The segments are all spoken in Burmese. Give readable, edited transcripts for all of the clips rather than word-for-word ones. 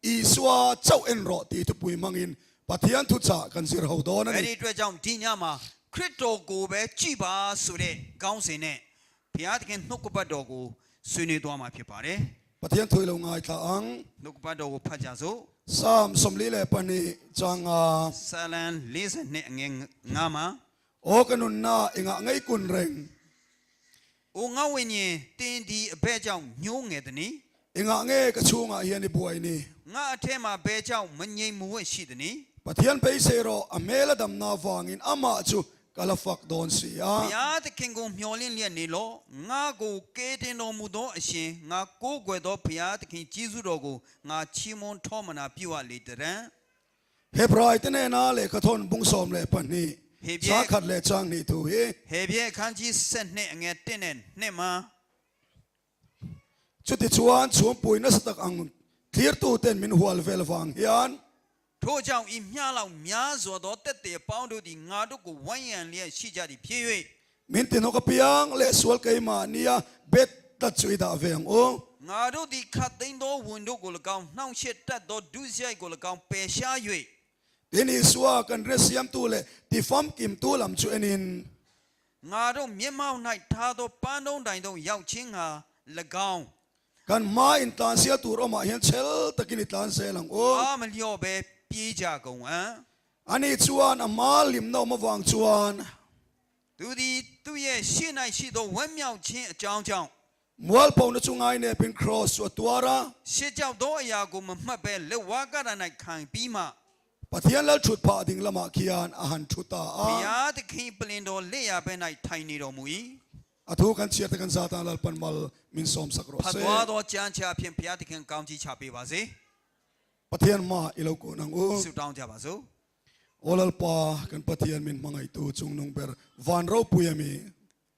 Isua Chauh en Rawh ti tu pui mangin Pathian tu cha kan sir ho don ani အဲ့ဒီအတွက်ကြောင့်ဒီညမှာခရစ်တော်ကိုပဲကြည်ပါဆိုတဲ့ကောင်းစဉ်နဲ့ဘုရားသခင်နှုတ်ကပတ်တော်ကိုဆွေးနွေးသွားမှာဖြစ်ပါတယ် Pathian thui lo ngai tha ang နှုတ်ကပတ်တော်ကိုဖတ်ကြစို့ Sam somli le pani changa ဆာလံ42အငယ်9မှာ o kanun na inga ngai kun reng အိုငါဝိညာဉ်တင်းဒီအဘဲကြောင့်ညှိုးငယ်သည်နိ inga nge ka chunga hian ni buai ni ငါအထက်မှာဘဲကြောင့်မငြိမ်မဝှက်ရှိသည်နိ Pathian pe se ro amela dam na wangin ama chu kalafak don si ဘု ya ရားသခင်ကိုမျှော်လင့်လျက်နေလောငါကိုကယ်တင်တော်မူသောအရှင်ငါကိုးကွယ်သောဘုရားသခင်ကြီးစုတော်ကိုငါချီးမွမ်းထောမနာပြုအပ်လေတရန် Hebrai tene na le kathon bung som le pani Hebrew- cha khat le chang ni tu he ဟေဘရဲအခန်းကြီး7အငယ်1နဲ့2မှာ chuti chuan chum pui na satak ang clear tu ten min hual vel wang hian ထို့ကြောင့်ဤမျှလောက်များစွာသောတက်တဲ့ပေါင်းတို့သည်ငါတို့ကိုဝိုင်းရန်လျက်ရှိကြသည်ဖြစ်၍ min tin ka piang le sual kai ma nia bet ta chui da veng o ငါတို့သည်ခတ်သိမ်းသောဝန်တို့ကို၎င်းနှောင့်ယှက်တတ်သောဒုစရိုက်ကို၎င်းပယ်ရှား၍ tin isua kan resiam tu le ti fam kim tu lam chu enin ငါတို့မျက်မှောက်၌ထားသောပန်းတုံးတိုင်သို့ရောက်ခြင်းငါ၎င်း kan ma in tan sia tu ro ma hian chel takin tan se lang o အာမလျော့ပဲပြေးကြကုန်အံ့ ani chuan ama lim no ma wang chuan သူသည်သူ့ရဲ့ရှေ့၌ရှိသောဝမ်းမြောက်ခြင်းအကြောင်းကြောင့် mual pau na chungai ne pin cross chu tuara ရှေ့ကြောက်သောအရာကိုမမှတ်ဘဲလက်ဝါးကရ၌ခံပြီးမှ pathian lal thut pha ding lama khian ahan thuta ဘု a ရားသခင်ပလင်တော်လက်ရဘဲ၌ထိုင်နေတော်မူ၏ athu kan chiat kan satan lal pan mal min som sakro ဖတ် se သွားသောကြံချဖြင့်ဘုရားသခင်ကောင်းချီးချပေးပါစေ pathian ma ilo ko nang o ဆုတောင်းကြပါစို့ olal pa kan pathian min mangai tu chung nung ber van ro puyami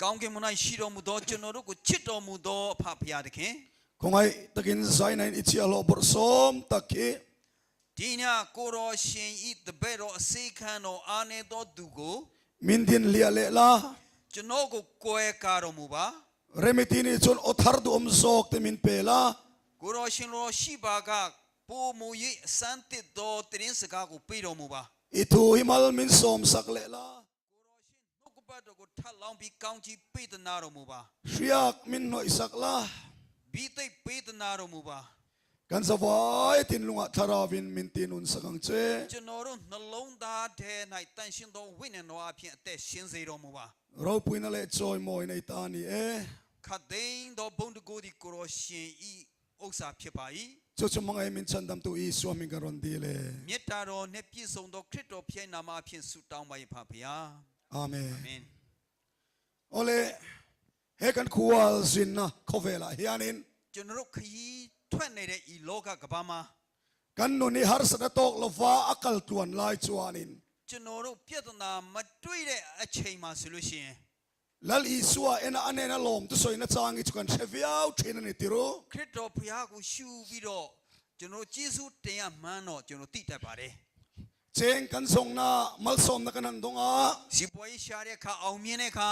ကောင်းကင်မ၌ရှိတော်မူသောကျွန်တော်တို့ကိုချစ်တော်မူသောအဖဘုရားသခင် kongai takin zainain ichialo bor som takhi ဒီညကိုတော်ရှင်ဤတပည့်တော်အစေခံတော်အားနေသောသူကို min din lia le la ကျွန်တော်ကိုကိုယ်ကာတော်မူပါ remitini chon othar du om zok te min pela ကိုတော်ရှင်တော်ရှိပါကပိုမူ၍အစမ်းတစ်သောတရင်စကားကိုပေးတော်မူပါ itu himal min som sak le la ကိုတော်ရှင်နှုတ်ကပတ်တော်ကိုထပ်လောင်းပြီးကောင်းချီးပေးသနာတော်မူပါ riak min no isak la ဘီသိပ်ပေးသနာတော်မူပါ kan zawai tin lunga tharawin min tinun sakang che ကျွန်တော်တို့နှလုံးသားထဲ၌တန်ရှင်းသောဝိညာဉ်တော်အဖြစ်အသက်ရှင်စေတော်မူပါ ro puina le choi moi nei tani e ခတ်သိမ်းသောဘုံတကိုယ်ဒီကိုတော်ရှင်ဤဥစ္စာဖြစ်ပါ၏ chu chu mangai min chandam tu i swami garon di le မြတ်တာတော်နှင့်ပြည့်စုံသောခရစ်တော်ဖျိုင်းနာမအဖြစ်ဆုတောင်းပါ၏ဖခင် amen အာမင် ole he kan khual zin na khovela hianin ကျွန်တော်တို့ခရီးထွက်နေတဲ့ဤလောကကမ္ဘာမှာ kan nu ni har sa tok lova akal tuan lai chuanin ကျွန်တော်တို့ပြဿနာမတွေ့တဲ့အချိန်မှာဆိုလို့ရှိရင် lal isua ena anena lom tu soina changi chukan cheviau thina ni tiro ခရစ်တော်ဘုရားကိုရှုပြီးတော့ကျွန်တော်ကျေးဇူးတင်ရမှန်းတော့ကျွန်တော်သိတတ်ပါတယ် cheng kan song na mal som na kanan donga စီပွားရေးရှာတဲ့အခါအောင်မြင်တဲ့အခါ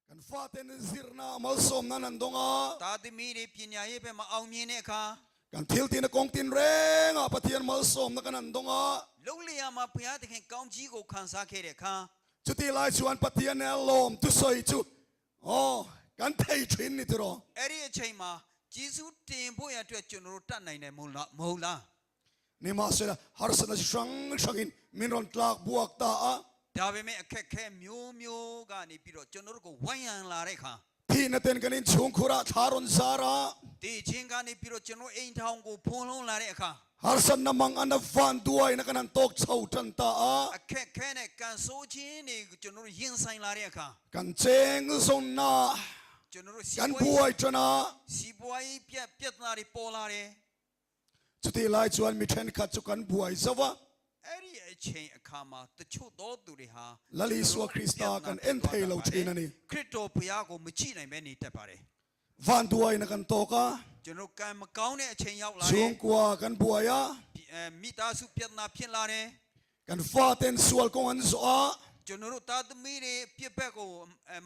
kan faten zirna mal som na nan donga သာသမီတွေပညာရေးဘက်မှာအောင်မြင်တဲ့အခါ kan thil tin kong tin renga pathian mal som na kanan donga လုံလျာမှာဘုရားသခင်ကောင်းကြီးကိုခံစားခဲ့တဲ့အခါ chuti lai chuan pathian ne lom tu soi chu oh kan thei thin ni tiro အဲ့ဒီအချိန်မှာကျေးဇူးတင်ဖို့ရအတွက်ကျွန်တော်တို့တတ်နိုင်တယ်မဟုတ်လား ni ma se har sa na shang shangin min ron tlak buak ta a ဒါပေမဲ့အခက်ခဲမျိုးမျိုးကနေပြီးတော့ကျွန်တော်တို့ကိုဝိုင်းရန်လာတဲ့အခါ thi na ten kanin chung khura tharon zara ဒီချင်းကနေပြီးတော့ကျွန်တော်အိမ်ထောင်ကိုဖုံးလုံးလာတဲ့အခါ har san na mang ana van duai na kanan tok chau tan ta a အခက်ခဲနဲ့ကန်ဆိုးခြင်းတွေကျွန်တော်တို့ရင်ဆိုင်လာတဲ့အခါ kan cheng zon na ကျွန်တော်တို့ kan buai chana စီပွားရေးပြဿနာတွေပေါ်လာတယ် chuti lai chuan mi then khat chu kan buai zawa အဲ့ဒီအချိန်အခါမှာတချို့သောသူတွေဟာ lali swa krista kan en thei lo thina ni ခရစ်တော်ဘုရားကိုမကြည့်နိုင်ပဲနေတတ်ပါတယ် van duai na kan toka ကျွန်တော်ကံမကောင်းတဲ့အချိန်ရောက်လာတယ် chung kwa kan buaya မိသားစုပြဿနာဖြစ်လာတယ် kan faten sual kong an zo a ကျွန်တော်တို့သားသမီးတွေပြစ်ဘက်ကို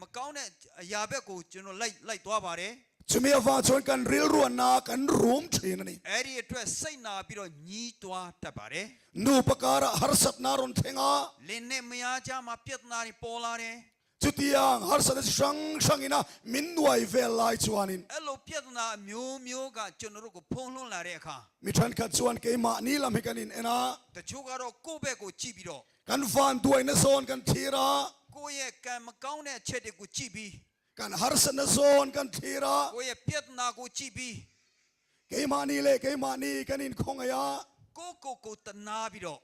မကောင်းတဲ့အရာဘက်ကိုကျွန်တော်လိုက်သွားပါတယ် จะมีอาชนกันเรียลรัวนากันรูมทีนั่นนี่ အဲ့ဒီအတွက်စိတ်နာပြီးတော့ညီးတွားတတ်ပါတယ် นูปการะฮาร์สัตนารอนเทงา လင်းနဲ့မယားကြားမှာပြဿนาတွေပေါ်လာတယ် จุดยังฮาร์สัตช่างอินะมินวัยเวลไลจวานิน အဲ့လိုပြဿနာမျိုးမျိုးကကျွန်တော်တို့ကိုဖုံးလွှမ်းလာတဲ့အခါ มิทันขัดจวนเกมานีลำให้กันอินเอ็นะ တချို့ကတော့ကိုယ့်ဘက်ကိုကြည့်ပြီးတော့ กันฟันด้วยนโซนกันทีระ ကိုယ့်ရဲ့ကံမကောင်းတဲ့အချက်တွေကိုကြည့်ပြီး กันฮาร์สัตนโซนกันทีระ ကိုယ့်ရဲ့ပြဿนาကိုကြည့်ပြီး เกมานีเลยเกมานีกันอินคงอายะ ကိုတနာပြီးတော့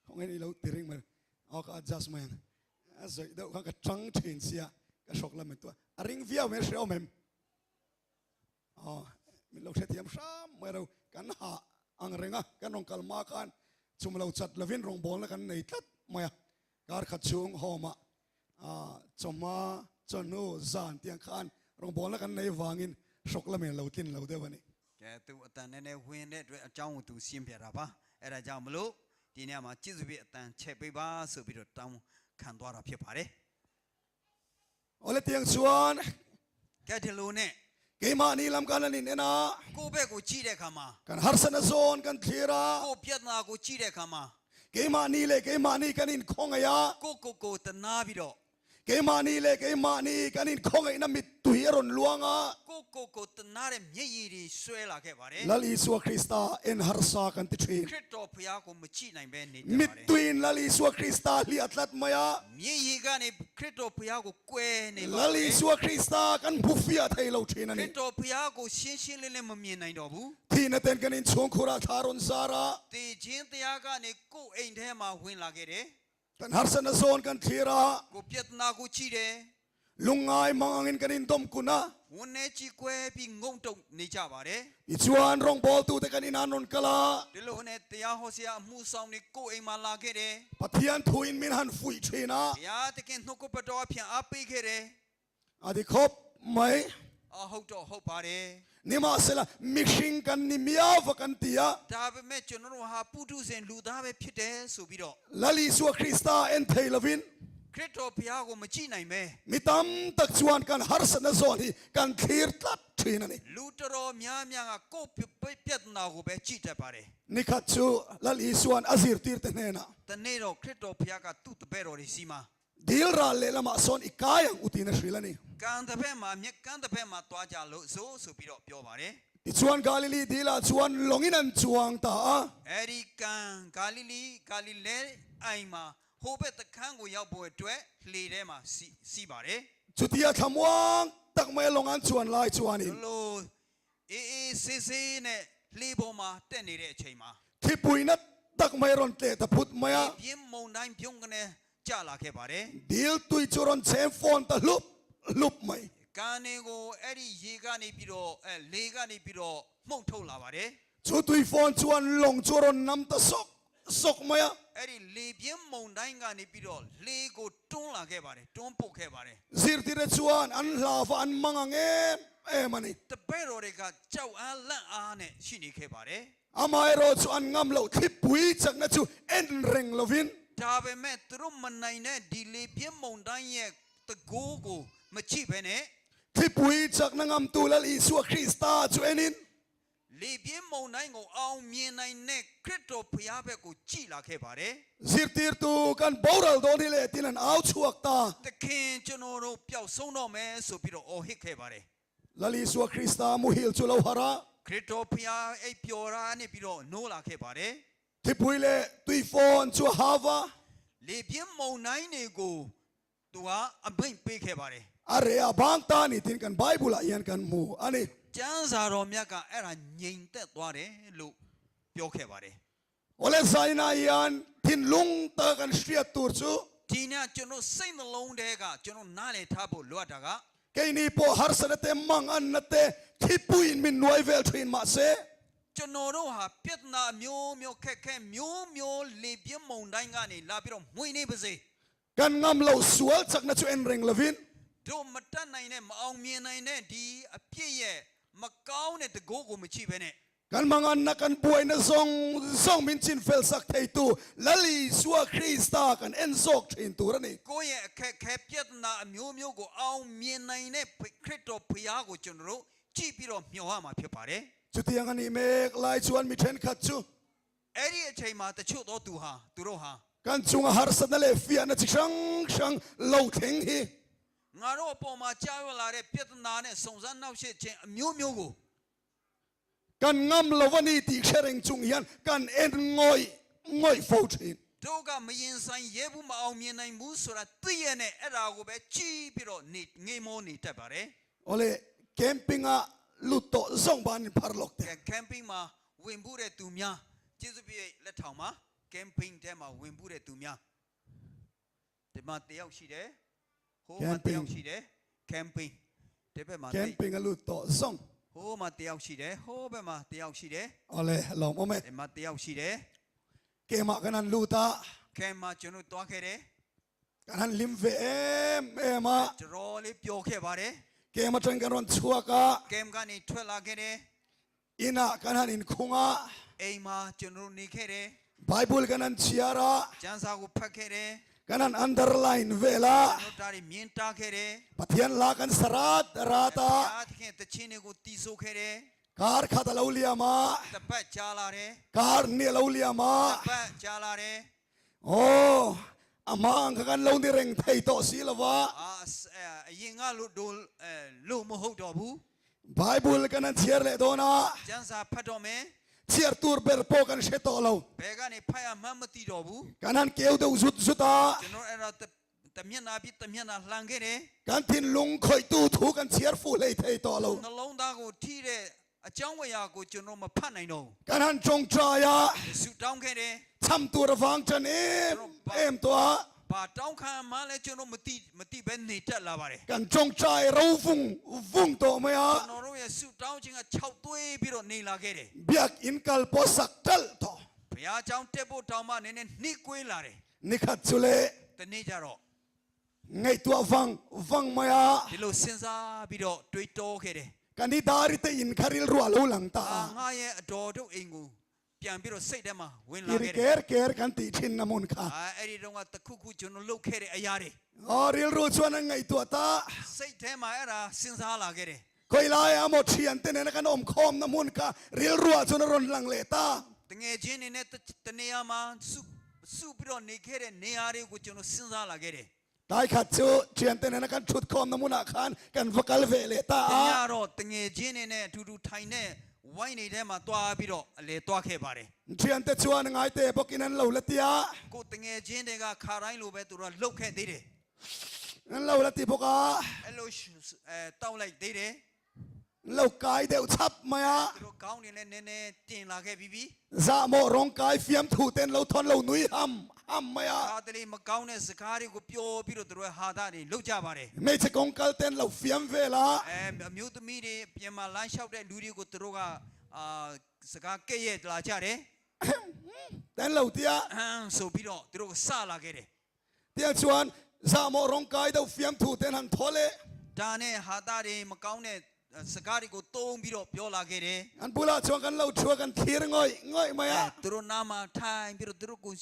คงไอ้นี่เราตีริงมันเอาก็ adjust มาอย่างส่วนเดี๋ยวเขาก็จังเทียนเสียก็ช็อกแล้วมันตัวริงเวียวไม่เสียวมันอ๋อมีเราเทียมซ้ำเมื่อเรากันหาอังเริงอ่ะกันองกลมากันชุมเราจัดเลวินรองบอลแล้วกันในทัดมาการขัดชูงหอมาจอมาจอนูจานเตียงขันรองบอลแล้วกันในวางินช็อกแล้วมันเราตินเราเดี๋ยววันนี้ ကဲသူအတန်နဲ့ဝင်တဲ့အတွက်အကြောင်းကိုသူရှင်းပြတာပါအဲ့ဒါကြောင့်မလို့ဒီနေ့မှာကျေးဇူးပြအတန်ချက်ပေးပါဆိုပြီးတော့တောင်းခံသွားတာဖြစ်ပါတယ် โอเลเตียงชวน ကဲဒီလိုနဲ့ เกมานีลำกันนั่นนี่นะ ကိုယ့်ဘက်ကိုကြည့်တဲ့အခါမှာ กันฮาร์สันโซนกันทีระ ကိုယ့်ပြဿနာကိုကြည့်တဲ့အခါမှာ เกมานีเลยเกมานีกันอินคงอายะ ကိုတနာပြီးတော့ เกมานีเลยเกมานีกันอินคงไอ้น้ำมิตุยรอนลวงอ่ะ ကိုတနာတဲ့မျက်ရည်တွေဆွဲလာခဲ့ပါတယ် ลลิสัวคริสตาเอ็นฮาร์ซากันติดชีน ခရစ်တော်ဖျားကိုမကြည့်နိုင်ပဲနေတတ် มิ ပါတယ် ตุยนลลิสัวคริสตาลีอัตลัดมายา မျက်ရည်ကနေခရစ်တော်ဖျားကိုကွဲနေ ล ပါတ ลิ ယ် สัวคริสตากันบุฟเฟียไทยเราชีนัน ခရ นี่ စ်တော်ဖျားကိုရှင်းရှင်းလင်းလင်းမမြင်နိုင်တော့ဘူး ที่นั่นเต็นกันอินชงคุราทารอนซาระ တေခြင်းတရားကနေကိုယ့်အိမ်ထဲမှာဝင်လာခဲ့တယ် กันฮาร์สันโซนกันทีระ ကိုပြဿနာကိုကြည့်တယ် ลุงไงมังอินกันอินดมกุนะ ဝန်နေကြည့်ကွဲပြီးငုံတုံနေကြပါတယ် อิจวนรองบอลตูแต่กันอินานนกลา ဒီလိုနဲ့တရားဟောဆရာအမှုဆောင်တွေကိုယ့်အိမ်မှာလာခဲ့တယ် ปะเทียนทุอินมินฮันฟุยชีนะ ဘုရားတခင်နှုတ်ကပတ်တော်အဖျံအားပေးခဲ့တယ် อาดิคบไหม ဟုတ်တော့ဟုတ်ပါတယ် นี่มาเสละมิชิงกันนิมิยาฟกันตีย ဒါပေမဲ့ကျွန်တော်တို့ဟာပုထုဇဉ်လူသားပဲဖြစ်တယ်ဆိုပြီးတော့ ลลิสัวคริสตาเอ็นเทลวิน ခရစ်တော်ဘုရားကိုမကြည့်နိုင်ပဲ มิตามตักชวนกันฮาร์สนโซนีกันทีร์ตัดทีนั่นนี่ လူတော်တော်များများကကိုယ့်ပြဿနာကိုပဲကြည့်တတ်ပါတယ် นี่ขัดชูลลิสวนอาซิร์ตีร์เตเนนะ တနေ့တော့ခရစ်တော်ဘုရားကသူ့တပည့်တော်တွေစီမှာ ดีลราเลละมาซอนอีกายังอุตินชีลนี่ ကံတစ်ဖက်မှာမြက်ကံတစ်ဖက်မှာတွားကြလို့ဆိုပြီးတော့ပြောပါတယ် ที่ชวนกาลิลีดีละชวนลงอินันชวงตา အဲ့ဒီကံဂါလိလဲအိမ်မှာဟိုဘက်တခန်းကိုရောက်ဖို့အတွက်လှေထဲမှာစီးပါတယ် จุดที่ทำว่างตักไม่ลงอันชวนไล่ชวน ဒီ นี่ လိုအေးဆေးဆေးနဲ့လှေပေါ်မှာတက်နေတဲ့အချိန်မှာ ที่ปุยนัดตักไม่รอนเตะตะพุดไม่ ပြင်းမုန်တိုင်းပြုံးကနေကြလာခဲ့ပါတယ် ดีลตุยจรอนเซมฟอนตะลุบไม่ ကံတွေကိုအဲ့ဒီရေကနေပြီးတော့လေကနေပြီးတော့မှုန့်ထုတ်လာပါတယ် จุดตุยฟอนชวนลงจรอนน้ำตะซกไม่ အဲ့ဒီလေပြင်းမုန်တိုင်းကနေပြီးတော့လေကိုတွန်းလာခဲ့ပါတယ်တွန်းပုတ်ခဲ့ပါတယ် ซิร์ติเรชวนอันลาฟอันมังเงมันนี่ တပည့်တော်တွေကကြောက်အားလန့်အားနဲ့ရှိနေခဲ့ပါတယ် อามายโรชวนงามเหล่าที่ปุยจากนั่นชูเอ็นเร่งลวิน ဒါပေမဲ့သူတို့မနိုင်တဲ့ဒီလေပြင်းမုန်တိုင်းရဲ့တကိုးကိုမကြည့်ဘဲနဲ့ ที่ปุยจากนางามตูลลิสัวคริสตาจูเอ็นิน လေပြင်းမုန်တိုင်းကိုအောင်မြင်နိုင်တဲ့ခရစ်တော်ဘုရားဘက်ကိုကြည်လာခဲ့ပါတယ် ซิร์ติร์ตูกันบอรัลโดนิเลตินันเอาชวกตา တခင်ကျွန်တော်တို့ပျောက်ဆုံးတော့မယ်ဆိုပြီးတော့အော်ဟစ်ခဲ့ပါတယ် ลลิสัวคริสตามุฮิลจูลาวฮาระ ခရစ်တော်ဘုရားအိပ်ပျော်ရာနေပြီးတော့နိုးလာခဲ့ပါတယ် ที่ปุยเลตุยฟอนจูฮาวา လေပြင်းမုန်တိုင်းတွေကိုသူကအမိန့်ပေးခဲ့ပါတယ် อะไรอะบางตานี่ตินกันไบเบิลอะยันกันมูอันนี้ ကျမ်းစာတော်မြတ်ကအဲ့ဒါငြိမ်သက်သွားတယ်လို့ပြောခဲ့ပါတယ် โอเลไซนายันทินลุงตากันเสียตูร์จู ဒီနေ့ကျွန်တော်စိတ်နှလုံးထဲကကျွန်တော်နားလည်ထားဖို့လိုအပ်တာက เกนี่พอฮาร์สเนเตมังอันนัตเตที่ปุยมินนวยเวลทรินมาเซ ကျွန်တော်တို့ဟာပြဿနာမျိုးခက်ခဲမျိုးလေပြင်းမုန်တိုင်းကနေလာပြီးတော့မွေနေပါစေ กันงามเหล่าสวลจากนั่นชูเอ็นเร่งลวิน တို့မတတ်နိုင်တဲ့မအောင်မြင်နိုင်တဲ့ဒီအပြစ်ရဲ့မကောင်းတဲ့တကိုးကိုမချိပဲနဲ့ กันมังอันนักกันป่วยนะซองมินจินเฟลสักเทตูลลีสัวคริสตากันเอ็นโซกชินตูระนี่ ကိုယ့်ရဲ့အခက်ပြဿနာအမျိုးမျိုးကိုအောင်မြင်နိုင်တဲ့ခရစ်တော်ဖခင်ကိုကျွန်တော်တို့ကြည့်ပြီးတော့မျှော်ရမှာဖြစ်ပါတယ် จุดที่ยังอันนี้เมกลายชวนมิเทนขัดจู အဲ့ဒီအချိန်မှာတချို့သောသူတို့ဟာ กันจุงหาร์สันเลฟียนะจิชังโลเทงฮี ငါတို့အပေါ်မှာကြားရလာတဲ့ပြဿနာနဲ့စုံစမ်းနှောက်ယှက်ခြင်းအမျိုးမျိုးကို กันงำโลวันนี้ตีเชริงจุงยันกันเอ็นงอยโฟชิน တို့ကမရင်ဆိုင်ရဲဘူးမအောင်မြင်နိုင်ဘူးဆိုတာသိရနဲ့အဲ့ဒါကိုပဲကြည့်ပြီးတော့ငေးမောနေတတ်ပါတယ် โอเลแคมปิ้งอะลุตโตซองบานพาร์ลอกเต ကမ်ပိန်းမှာဝင်ဖို့တဲ့သူများကျေးဇူးပြုလက်ထောင်မှာကမ်ပိန်းထဲမှာဝင်ဖို့တဲ့သူများဒီမှာတယောက်ရှိတယ်ဟိုမှာတယောက်ရှိတယ်ကမ်ပိန်းဒီဘက်မှာ แคมปิ้งอะลุตโตซอง ဟိုမှာတယောက်ရှိတယ်ဟိုဘက်မှာตယောက်ရှိတယ် โอเลลองโมเม ဒီမှာတယောက်ရှိတယ် เกมากันนันลูตา ကမ်မှာကျွန်တော်တွားခဲ့တယ် กันนันลิมเวเอมา ကျွန်တော်လေးပျော်ခဲ့ပါတယ် เกมาจังกันรอนชัวกะ ကမ်ကနေထွက်လာခဲ့တယ် อินะกันนันอินคุงะ အိမ်မှာကျွန်တော်နေခဲ့တယ် ไบเบิลกันนันเชียระ ကျမ်းစာကိုဖတ်ခဲ့တယ် กันนันอันเดอร์ไลน์เวลา ကျွန်တော်ဒါတွေမြင်တာခဲ့တယ် ปะเทียนลากันสรัดราตา အားသဖြင့်တခြင်းတွေကိုတီးဆိုခဲ့တယ် การขัดลาอุลียมา တပတ်ကြားလာတယ် การเนลาอุลียมา တပတ်ကြားလာတယ် โอ้อามังกันลงที่เร่งไทยโตสีละวะ အရင်ကလို့မဟုတ်တော့ဘူး ไบเบิลกันนันเชียร์เลโดนา ကျမ်းစာဖတ်တော့မယ် เชียร์ตูร์เบอร์โปกันเชตโตเรา ဘယ်ကနေဖတ်ရမှန်းမသိတော့ဘူး กันนันเกลเดอุจุตา ကျွန်တော်အဲ့တော့တမျက်နာပြီးတမျက်နာလှန်ခဲ့တယ် กันทินลุงคอยตูถูกันเชียร์ฟูเลยไทยโตเรา နှလုံးသားကိုထိတဲ့အကြောင်းဝရာကိုကျွန်တော်မဖတ်နိုင်တော့ กันนันจงใจายะ ဘူးဆူတောင်းခဲ့တယ် ทำตัวระวังจันเอ็มตัว ဘာတောင်းခံမှလည်းကျွန်တော်မသိပဲနေတတ်လာပါတယ် กันจงใจเราฟุงโตไหมฮะ ကျွန်တော်တို့ရဲ့ဆူတောင်းခြင်းက6သွေးပြီးတော့နေလာခဲ့တယ် เบียกอินกัลโปสักตัลโต ဘုရားเจ้าတက်ဖို့တောင်းမှနည်းနည်းနှိကွေးလာတယ် นิขัดสุเล တနေ့ကျတော့ ไงตัวฟังไหมฮะ ဒီလိုစဉ်းစားပြီးတော့တွေးတောခဲ့တယ် กันนี่ดาริเตอินคาริลรัวลูหลังตา ငါရဲ့အတော်တို့အိမ်ကိုပြန်ပြီးတော့စိတ်ထဲမှာဝင်လာ กิริ ခဲ့ เก တယ် ร์เกร์กันติชินนามุนค่ะ အဲ့ဒီတော့ကတခုခုကျွန်တော်လုပ်ခဲ့တဲ့အရာတွေ อ๋อริลรู้ชวนไงตัวตา စိတ်ထဲမှာအဲ့ဒါစဉ်းစားလာခဲ့တယ် คอยลายอะหมดเชียนเตเนนกันอมคอมนามุนค่ะริลรัวชวนรนหลังเลตา တငယ်ချင်းတွေနဲ့တနေရာမှာစုပြီးတော့နေခဲ့တဲ့နေရာတွေကိုကျွန်တော်စဉ်းစားလာခဲ့တယ် ได้ขัดจูเชียนเตเนนกันชุดคอมนามุนอาคารกันฟักลเวเลตา တညတော့တငယ်ချင်းတွေနဲ့အတူတူထိုင်နေဝိုင်းနေတဲ့မှာတွားပြီးတော့အလေတွားခဲ့ပါတယ် เชียนเตชวนไงเตปกินันเหล่าละติยา ကိုတငယ်ချင်းတွေကခါတိုင်းလိုပဲသူတို့လှုပ်ခဲ့သေးတယ် นั่นเหล่าละติปกา အဲ့လိုတောက်လိုက်သေးတယ် เหล่ากายเดวชับมาอะ သူတို့ကောင်းနေလဲနည်းนည်းတင်လာခဲ့ပြီးပြီ ซาโมร้องกายเฟียมถูเต้นเหล่าทอนเหล่านุยห้ำมาอะ ဟာတလေးမကောင်းတဲ့စကားတွေကိုပြောပြီးတော့သူတို့ဟာတာတွေလှုပ်ကြပါတယ် ไม่ใช่กงกัลเต้นเหล่าเฟียมเวลา အမျိုးသမီးတွေပြင်မာလမ်းလျှောက်တဲ့လူတွေကိုသူတို့ကစကားကဲ့ရဲ့လာကြတယ် เต้นเหล่าเตีย ဆိုပြီးတော့သူတို့စလာခဲ့တယ် เตียชวนซาโมร้องกายเดวเฟียมถูเต้นหันทอเล ဒါနဲ့ဟာတာတွေမကောင်းတဲ့စကားတွေကိုတုံးပြီးတော့ပြောလာခဲ့တယ် อันปุระชวนกันเหล่าชวนกันทีรง่อยมาอะ သူတို့နားမှာထိုင်ပြီးတော့သူတို့ကို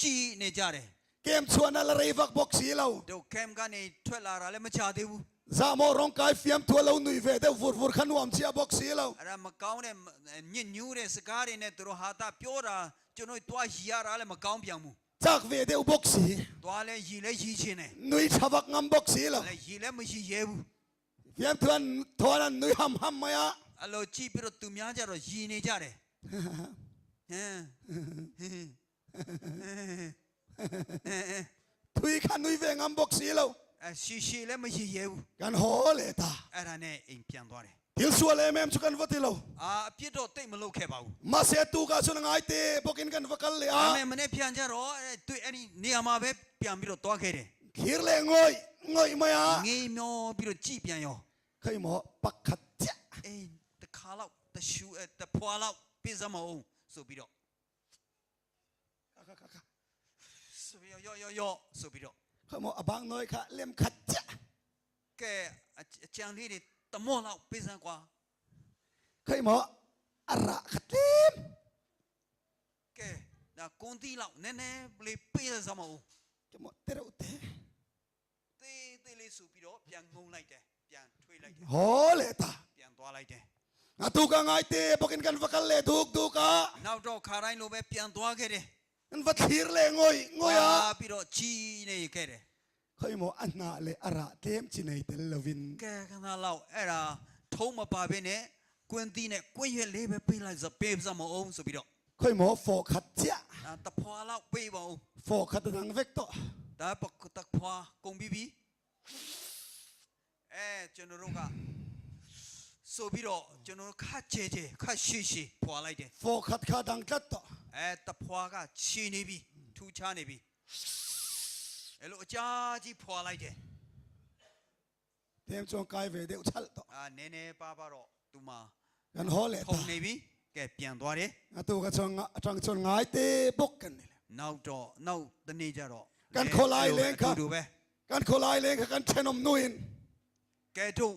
ကြည်နေကြတယ် เกมชวนนั่นละเรฟักบอกสีเหล่า တို့ကမ်ကနေထွက်လာတာလည်းမချသေးဘူး ซาโมร้องกายเฟียมถูเหล่านุยเวเดวฟูดขันวมเชียบอกสีเหล่า အဲ့ဒါမကောင်းတဲ့ညစ်ညူးတဲ့စကားတွေနဲ့သူတို့ဟာတာပြောတာကျွန်တော်တွားရီရတာလည်းမကောင်းပြန်ဘူး จากเวเดวบอกสี တွားလည်းရီလည်းရီချင်းတယ် นุยชาวักงำบอกสีเหล่า လည်းရီလည်းမရီရဲဘူး เฟียมทวนทอนันนุยห้ำมาอะ အဲ့လိုကြည့်ပြီးတော့သူများကြတော့ရီနေကြတယ်ဟမ် ทุยขันนุยเวงำบอกสีเหล่า ရှီလည်းမရီရဲဘူး กันหอเลตา အဲ့ဒါနဲ့အိမ်ပြန်သွားတယ် ทิลสัวเลเมมชุกันวัติเหล่า အပြစ်တော့တိတ်မလုပ်ခဲ့ပါဘူး มาเสตูกาชวนไงเตบอกินกันฟักลเลย ဒါ อะ ပေမဲ့မနေ့ပြန်ကြတော့အဲ့ဒီနေရာမှာပဲပြန်ပြီးတော့တွားခဲ့တယ် ขีรเลง่อยมาอะ ငေးမျောပြီးတော့ကြည်ပြန်ရော เคยหมอปักขัดเจา အေးတခါလောက်တရှူတဖွာလောက်ပြင်စမအောင်ဆိုပြီးတော့ဆိုပြီးရောဆိုပြီးတော့ เคยหมออบางน้อยค่ะเล่มขัดเจา ကဲအကြံလေးတွေတမော့လောက်ပြင်စမ်းကွာ เคยหมอ ara katim ကဲဒါကွန်တီလောက်နည်းနည်းလေးပေးရစမအောင် kemo tero te သေးလေးဆိုပြီးတော့ပြန်ငုံလိုက်တယ်ပြန်ထွေးလိုက်တယ် hole ta ပြန်သွားလိုက်တယ် atuka ngai te pokin kan vakal le duk duka နောက်တော့ခါတိုင်းလိုပဲပြန်သွားခဲ့တယ် an vathir le ngoi ngoya ပြီးတော့ကြီးနေခဲ့တယ် khoi mo anna le ara tem chinei tel lovin ကဲခဏလောက်အဲ့ဒါထုံးမပါဘဲနဲ့ကွင်းတီးနဲ့ကွင်းရွက်လေးပဲပေးလိုက်စပေးစမအောင်ဆိုပြီးတော့ khoi mo fo khat cha တဖွာလောက်ပေးပါဦး fo khat dang vek to ဒါပကတဖွာကုန်ပြီးကျွန်တော်တို့ကဆိုပြီးတော့ကျွန်တော်ခတ်ကျဲခတ်ရှိဖွာလိုက်တယ် fo khat kha dang tat to တဖွာကချီနေပြီထူချနေပြီအဲ့လိုအကြာကြီးဖွာလိုက်တယ် tem chong kai ve de chal to နည်းနည်းပါတော့သူမ kan hole ထုံ ta နေပြီကဲပြန်သွားတယ် atuka chong ngai te bok kan ni နောက်တနေ့ကျတော့ kan kholai leng kha တူပဲ kan kholai leng kha kan thenom nuin ကဲတို့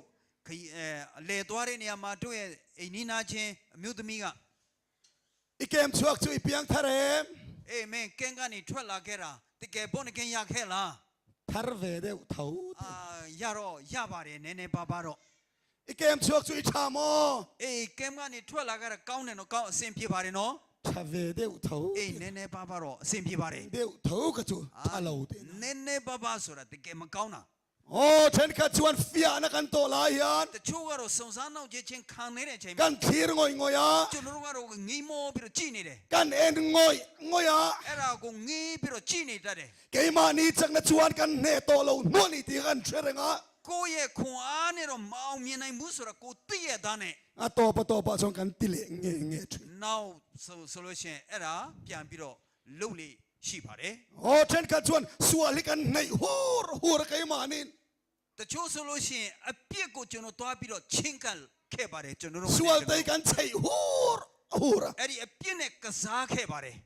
လေသွားတဲ့နေရာမှာတို့ရဲ့အိမ်နီးနားချင်းအမျိုးသမီးက ikem chuak chu ipiang tharem အေးမင်းကင်းကနေထွက်လာခဲ့တာတကယ်ပေါ်နေကင်းရခဲ့လား thar ve de thau ရတော့ရပါတယ်နည်းနည်းပါတော့ ikem chuak chu ithamo အေးကင်းကနေထွက်လာခဲ့တာကောင်းတယ်နော်ကောင်းအဆင်ပြေပါတယ်နော် tha ve de thau အေးနည်းနည်းပါတော့အဆင်ပြေပါတယ် de thau ka chu thalo de နည်းနည်းပါဆိုတာတကယ်မကောင်းတာ oh then kha chuan fia na kan to la hian တချို့ကတော့စုံစမ်းနောက်ချင်းခံနေတဲ့အချိန်မှာ kan thir ngoi ngoya ကျွန်တော်တို့ကတော့ငိမောပြီးတော့ကြည်နေတယ် kan en ngoya အဲ့ဒါကိုငေးပြီးတော့ကြည်နေတတ်တယ် ke ma ni chak na chuan kan ne to lo no ni ti kan threnga ကိုယ့်ရဲ့ခွန်အားနဲ့တော့မအောင်မြင်နိုင်ဘူးဆိုတာကိုသိရသားနဲ့ a to pa chong kan tile nge thu နောက်ဆိုလို့ရှိရင်အဲ့ဒါပြန်ပြီးတော့လှုပ်လေရှိပါတယ် oh then kha chuan suali kan nei hur ke ma ni တချို့ဆိုလို့ရှိရင်အပြစ်ကိုကျွန်တော်တွားပြီးတော့ချင်းကပ်ခဲ့ပါတယ်ကျွန်တော်တို့ sual dai kan chei hur အဲ့ဒီအပြစ်နဲ့ကစားခဲ့ပါတယ်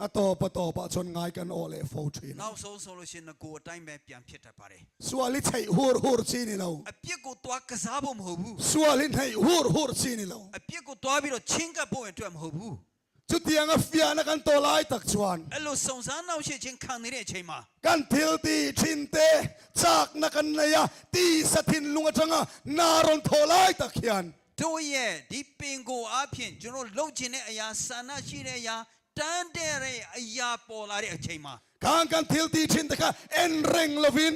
a to pa chon ngai kan ole fo thin နောက်ဆုံးဆိုလို့ရှိရင်ကိုယ်အတိုင်းပဲပြန်ဖြစ်တတ်ပါတယ် suali chei hur chi ni lo အပြစ်ကိုတွားကစားဖို့မဟုတ်ဘူး suali nei hur chi ni lo အပြစ်ကိုတွားပြီးတော့ချင်းကပ်ဖို့အတွက်မဟုတ်ဘူး chu tiang a fia na kan to lai tak chuan အဲ့လိုစုံစမ်းနောက်ရှိချင်းခံနေတဲ့အချိန်မှာ kan thil ti thin te chak na kan na ya ti sa thin lunga changa naron tholai tak hian တို့ရဲ့ဒီပင်ကိုအဖြစ်ကျွန်တော်လှုပ်ချင်တဲ့အရာဆန္ဒရှိတဲ့အရာတန်းတဲ့အရာပေါ်လာတဲ့အချိန်မှာ kan thil ti thin te kha en reng lovin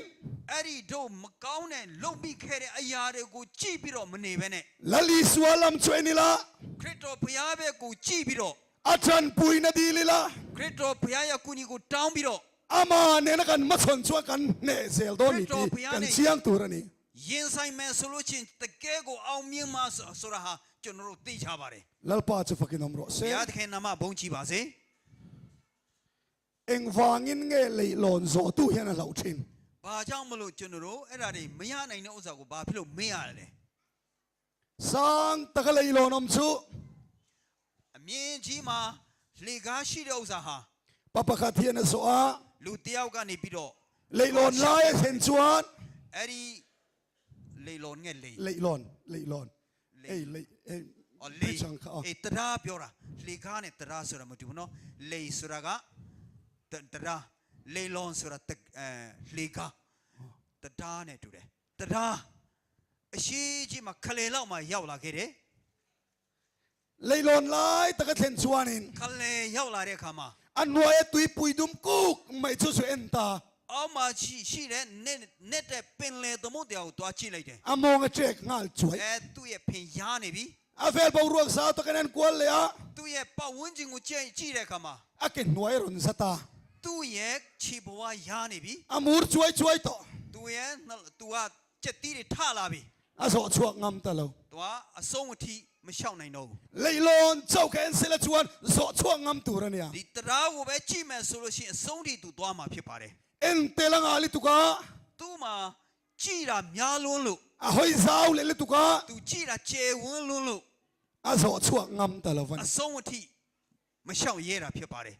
အဲ့ဒီတို့မကောင်းတဲ့လှုပ်ပြီးခဲ့တဲ့အရာတွေကိုကြည့်ပြီးတော့မနေဘဲနဲ့ lali swalam chweni la ခရစ်တော်ဘုရားပဲကိုကြည့်ပြီးတော့ achan pui na di lila ခရစ်တော်ဘုရားရဲ့ကုညီကိုတောင်းပြီးတော့ ama ne na kan ma chon chua kan ne zel do ni ti kan chiang turani ရင်ဆိုင်မယ်ဆိုလို့ချင်းတကယ်ကိုအောင်မြင်မှာဆိုတာဟာကျွန်တော်တို့သိချပါတယ် lalpa chu fakinom ro ဘု se ရားသခင်နာမဘုန်းကြီးပါစေ eng wangin nge lei lon zo tu hian a lo thin ဘာကြောင့်မလို့ကျွန်တော်တို့အဲ့ဒါတွေမရနိုင်တဲ့ဥစ္စာကိုဘာဖြစ်လို့မေ့ရတယ်လဲ sang ta lei lon om chu အမြင်ကြီးမှာလေကားရှိတဲ့ဥစ္စာဟာ papa kha thian so a လူတယောက်ကနေပြီးတော့ lei lon lai hen chuan အဲ့ဒီလေလွန်ငယ်လေ lei lon ei lei ei အော်လေ chang kha အေးတရားပြောတာလေကားနဲ့တရားဆိုတာမတူဘူးနော်လေဆိုတာကတရားလေလွန်ဆိုတာလေကားတရားနဲ့တူတယ်တရားအရှိကြီးမှာခလေလောက်မှရောက်လာခဲ့တယ် lei lon lai ta ka then chuan in ခလေရောက်လာတဲ့အခါမှာ anwa e tui pui dum kuk mai chu su enta အောက်မှာရှိတဲ့နဲ့တဲ့ပင်လေသမုဒ္ဒရာကိုတွားကြည့်လိုက်တယ် among a check ngal chuai သူ့ရဲ့ဖင်ရားနေပြီ avel bo ruak sa to kanen kwal le a သူ့ရဲ့ပတ်ဝန်းကျင်ကိုကြည့်တဲ့အခါမှာ akin noi ron sata သူ့ရဲ့ခြေဘဝရားနေပြီ amur chuai to သူရဲ့သူကကြက်တီးတွေထလာပြီ aso chuak ngam ta lo သူကအဆုံးအထိမလျှောက်နိုင်တော့ဘူး lei lon chau ken sela chuan zo chuak ngam tu ra nia ဒီတရားကိုပဲကြည့်မယ်ဆိုလို့ရှိရင်အဆုံးထိသူသွားမှာဖြစ်ပါတယ် en telang ali tu ka သူ့မှာကြည်တာများလွန်းလို့ a hoi zau le tu ka သူကြည်တာကျေဝန်းလွန်းလို့ aso chuak ngam ta lo van အဆုံးအထိမလျှောက်ရဲတာဖြစ်ပါတယ်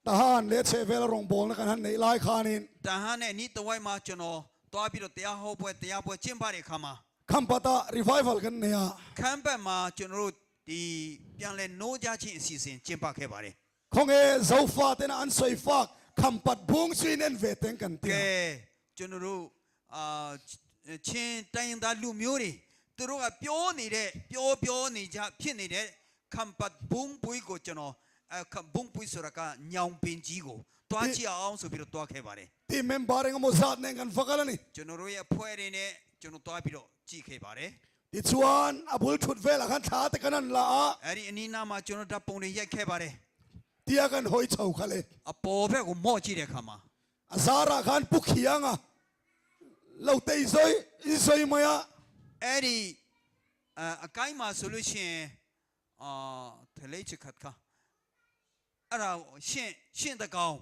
tahan le che vel rong bol na kan han nei lai khanin တဟန်းနဲ့ဤတဝိုက်မှာကျွန်တော်သွားပြီးတော့တရားဟောပွဲတရားပွဲကျင်းပတဲ့အခါမှာ Kampata revival kan niya. ခမ်းပတ်မှာကျွန်တော်တို့ဒီပြန်လဲနိုးကြခြင်းအစီအစဉ်ကျင်းပခဲ့ပါတယ် Kung zaufa ten an soi fak kampat bung swin en veteng kan ကဲ tia. ကျွန်တော်တို့ချင်းတိုင်းရင်းသားလူမျိုးတွေသူတို့ကပြောနေတဲ့ပြောနေကြဖြစ်နေတဲ့ခမ်ပတ်ဘုံပွေးကိုကျွန်တော်ဘုံပွေးဆိုတာကညောင်ပင်ကြီးကိုတွားကြည့်အောင်ဆိုပြီးတော့တွားခဲ့ပါတယ် Ti member ng mo zat neng kan fakalani. ကျွန်တော်တို့ရဲ့အဖွဲ့တွေနဲ့ကျွန်တော်တွားပြီးတော့ကြည့်ခဲ့ပါတယ် Ti chuan abul thut vela kan tha te kanan la a. အဲ့ဒီအနီးနားမှာကျွန်တော်ဓာတ်ပုံတွေရိုက်ခဲ့ပါတယ် Tia kan hoi chau khale. အပေါ်ဘက်ကိုမော့ကြည့်တဲ့အခါမှာ Azara kan pukhianga. Lau te isoi maya. အဲ့ဒီအကိုင်းမှာဆိုလို့ရှိရင်ထလေးချခတ်ခါအဲ့ဒါရှင်းတကောင်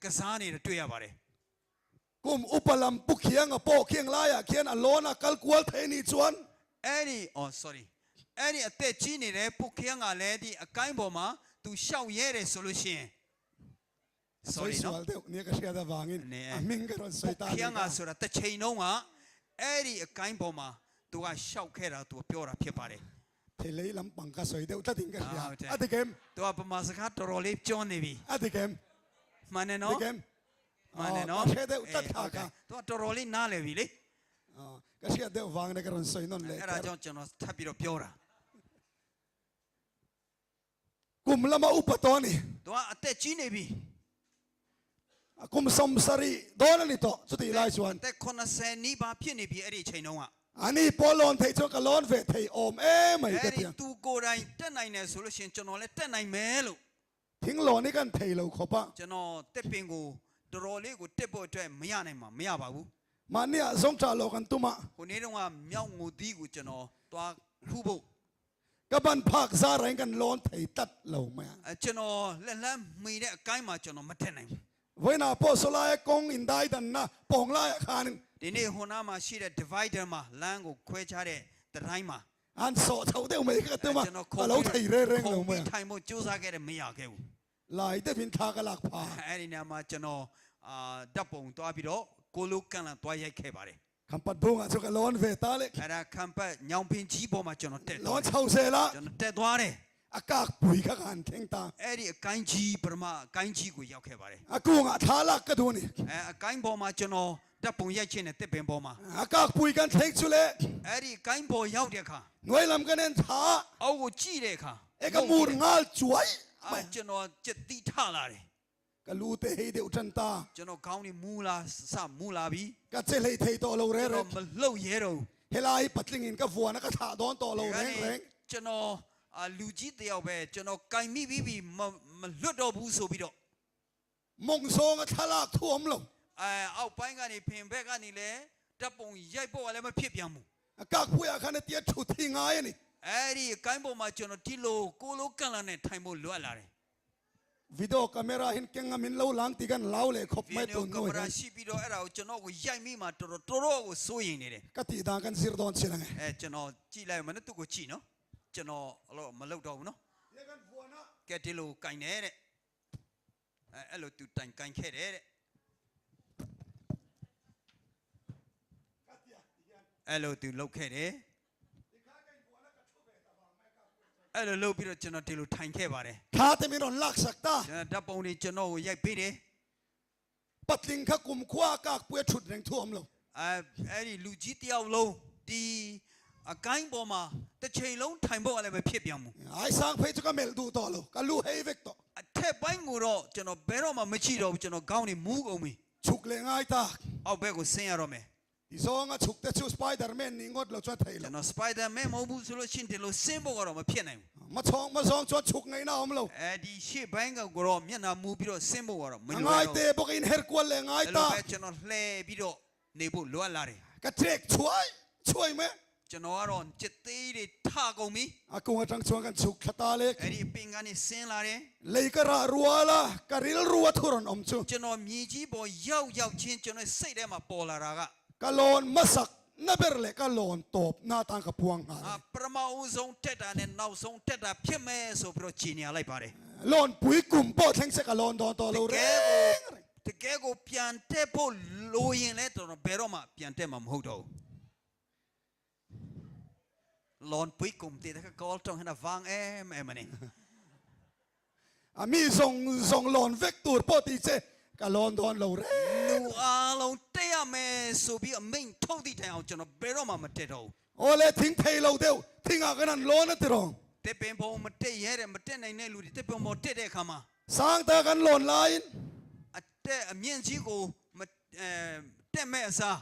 ကစားနေတွေ့ရပါတယ် Kum upalam pukhianga po khiang la ya khian alona kalkwal the ni chuan. အဲ့ဒီ sorry အဲ့ဒီအသက်ကြီးနေတဲ့ပုတ်ခင်းကလည်းဒီအကိုင်းပေါ်မှာသူရှောက်ရဲတယ်ဆိုလို့ရှိရင် Soi sorry နော် swal te ni ka sia da wangin. Aming ka ron ပု soi တ် ta. ခင်းကဆိုတာတစ်ချိန်လုံးကအဲ့ဒီအကိုင်းပေါ်မှာသူကရှောက်ခဲ့တာသူပြောတာဖြစ်ပါတယ် Te lei lam pang ka soi te utating ka sia. okay. Atikem. သူကပမာစကားတော်တော်လေးပြောနေပြီ Atikem. မှန်တယ်နော် Atikem. မှန်တယ်နော် ရှေ့တဲ့တတ်ခါက သူကတော်တော်လေးနားလည်ပြီလေ ka sia de wang ne ka ron soi non le. အဲ့ဒါကြောင့်ကျွန်တော်ထပ်ပြီးတော့ပြောတာ Kum lama upatoni. သူကအသက်ကြီးနေပြီ Kum samsari dona ni to chuti lai chuan. အသက်80နီးပါးဖြစ်နေပြီအဲ့ဒီအချိန်တုန်းက Ani polon thei cho ka lon ve thei om mai အဲ့ ka ဒီ tia. သူကိုယ်တိုင်တက်နိုင်တယ်ဆိုလို့ရှိရင်ကျွန်တော်လည်းတက်နိုင်မယ်လို့ Thing lo ni kan thei lo khopa. ကျွန်တော်တက်ပင်ကိုတော်တော်လေးကိုတက်ဖို့အတွက်မရပါဘူး Mania zong cha lo kan tuma. ဟိုနေ့တုန်းကမြောက်ငိုသီးကိုကျွန်တော်တွားခူးဖို့ Ka ban phak za rain kan lon thei tat lo ma. ကျွန်တော်လက်လန်းမှီတဲ့အကိုင်းမှာကျွန်တော်မတက်နိုင်ဘူး Voina po sola kong indai dan na pong la khan. ဒီနေ့ဟိုနားမှာရှိတဲ့ divider မှာလမ်းကိုခွဲခြားတဲ့တိုင်းမှာ An so chau de mai ka tuma. ကျွန်တော် Ka lo thei re reng lo ခုံ ma. ပြီးထိုင်ဖို့ကြိုးစားခဲ့တယ်မရခဲ့ဘူး Lai te pin tha ka lak pha. အဲ့ဒီနေရာမှာကျွန်တော်ဓာတ်ပုံတွားပြီးတော့ကိုလိုကန်လန်တွားရိုက်ခဲ့ပါတယ် Kampat bunga cho ka lon ve ta le. အဲ့ဒါခံပတ်ညောင်ပင်ကြီးပေါ်မှာကျွန်တော်တက် Lon chau se la. ကျွန်တော်တက်သွားတယ် Akak pui ka kan theng ta. အဲ့ဒီအကိုင်းကြီးပရမအကိုင်းကြီးကိုရောက်ခဲ့ပါတယ် Aku nga tha lak ka du ni. အကိုင်းပေါ်မှာကျွန်တော်ဓာတ်ပုံရိုက်ခြင်းနဲ့တစ်ပင်ပေါ်မှာ Akak pui kan theng chu le. အဲ့ဒီကိုင်းပေါ်ရောက်တဲ့အခါ Noi lam kan en tha. အောက်ကိုကြည့်တဲ့အခါ E ka mur ngal chuai. ကျွန်တော်จิตတိထလာတယ် Ka lu te hei de utan ta. ကျွန်တော်ခေါင်းนี่မူလာမူလာပြီ Ka che lei thei to lo re ကျွန် re. တော်မလှုပ်ရဲတော့ Helai patling in ka vuan ka tha don to lo ဘူး reng reng. ကျွန်တော်လူကြီးတယောက်ပဲကျွန်တော်ကင်မိပြီးမလွတ်တော့ဘူးဆိုပြီးတော့ Mong so nga tha lak thuam lo. အောက်ပိုင်းကနေဖင်ဘက်ကနေလဲဓာတ်ပုံရိုက်ဖို့ကလည်းမဖြစ်ပြန်ဘူး Akak pui a kan tia thu thi ngai ni. အဲ့ဒီအကိုင်းပေါ်မှာကျွန်တော်ဒီလိုကိုလိုကန်လာနဲ့ထိုင်ဖို့လွတ်လာတယ် Video camera hin keng min lo lang ti kan lau le khop ဗီ mai ဒီယို ton ကင် noi. မရာရှိပြီးတော့အဲ့ဒါကိုကျွန်တော်ကိုရိုက်မိမှတော်တော်ကိုစိုးရင်နေတယ် Ka ti da kan sir don chilang. ကျွန်တော်ကြည့်လိုက်မနဲ့သူ့ကိုကြည့်နော်ကျွန်တော်အဲ့လိုမလုပ်တော့ဘူးနော် Ye kan vuana. ကဲဒီလိုကင်တယ်တဲ့အဲ့လိုသူတိုင်ကင်ခဲ့တယ်တဲ့အဲ့လိုသူလုပ်ခဲ့တယ်အဲ့လိုလုပ်ပြီးတော့ကျွန်တော်ဒီလိုထိုင်ခဲ့ပါတယ် Tha te min ron lak sak ta. ဓာတ်ပုံတွေကျွန်တော်ကိုရိုက်ပေးတယ် Patling ka kum khwa kak pui thut reng thuam lo. အဲ့ဒီလူကြီးတယောက်လုံးဒီအကိုင်းပေါ်မှာတစ်ချိန်လုံးထိုင်ဖို့လည်းမဖြစ်ပြန်ဘူး Ai sang phei chu ka mel du to lo. Ka lu hei vek to. အထက်ပိုင်းကိုတော့ကျွန်တော်ဘယ်တော့မှမကြည့်တော့ဘူးကျွန်တော်ခေါင်းနေမူးကုန်ပြီ Chuk le ngai ta. အောက်ဘက်ကိုဆင်းရတော့မယ် Ti so nga chuk te chu Spider-Man ni ngot lo chwa thei ကျွ lo. န်တော် Spider-Man မဟုတ်ဘူးဆိုလို့ရှိရင်ဒီလိုဆင်းဖို့ကတော့မဖြစ်နိုင်ဘူး Ma song chwa chuk ngai na om lo. ဒီရှေ့ဘိုင်းကတော့မျက်နှာမူပြီးတော့ဆင်းဖို့ကတော့မလွယ် Ngai တော့ te bok in her kwal le ngai အဲ့လို ta. ပဲကျွန်တော်လှည့်ပြီးတော့နေဖို့လွတ်လာတယ် Ka trek chuai. Chuai me. ကျွန်တော်ကတော့จิตသေးတွေထကုန်ပြီ Aku nga tang chuan kan chuk thata le. အဲ့ဒီအပင်ကနေဆင်းလာတယ် Lei ka ra ruala. Ka ril ruwa thuron om chu. ကျွန်တော်မြေကြီးပေါ်ရောက်ချင်းကျွန်တော်စိတ်ထဲမှာပေါ်လာတာက Ka lon masak. Na berle ka lon top na tang ka puang ha. ပရမအုံဆုံးတက်တာနဲ့နောက်ဆုံးတက်တာဖြစ်မယ်ဆိုပြီးတော့ကြီးညာလိုက်ပါတယ် Lon pui kum po theng se ka lon don to lo re. တကယ်ကိုပြန်တက်ဖို့လိုရင်လဲတော်တော်ဘယ်တော့မှပြန်တက်မှာမဟုတ်တော့ဘူး ลอนปุ้ยกลุ่มตีแต่ก็กอลจ้องให้น่ะวางมันนี่ มีส่งหลอนเวกตูดปอตีเจก็หลอนดอนเราเร่ นูอาลงเตียเมสูบีไม่ท่องที่แถวจนเบรมาเตโร โอ้เลยทิ้งเทเราเดียวทิ้งอากันนั้นหลอนนั่นติรอง เตเป็นพอมาเตยเร่มาเตในลูดิเตเป็นมาเตได้ขามา สร้างแต่กันหลอนไลน์ เตเมียนจีกูมาเตแม่ซา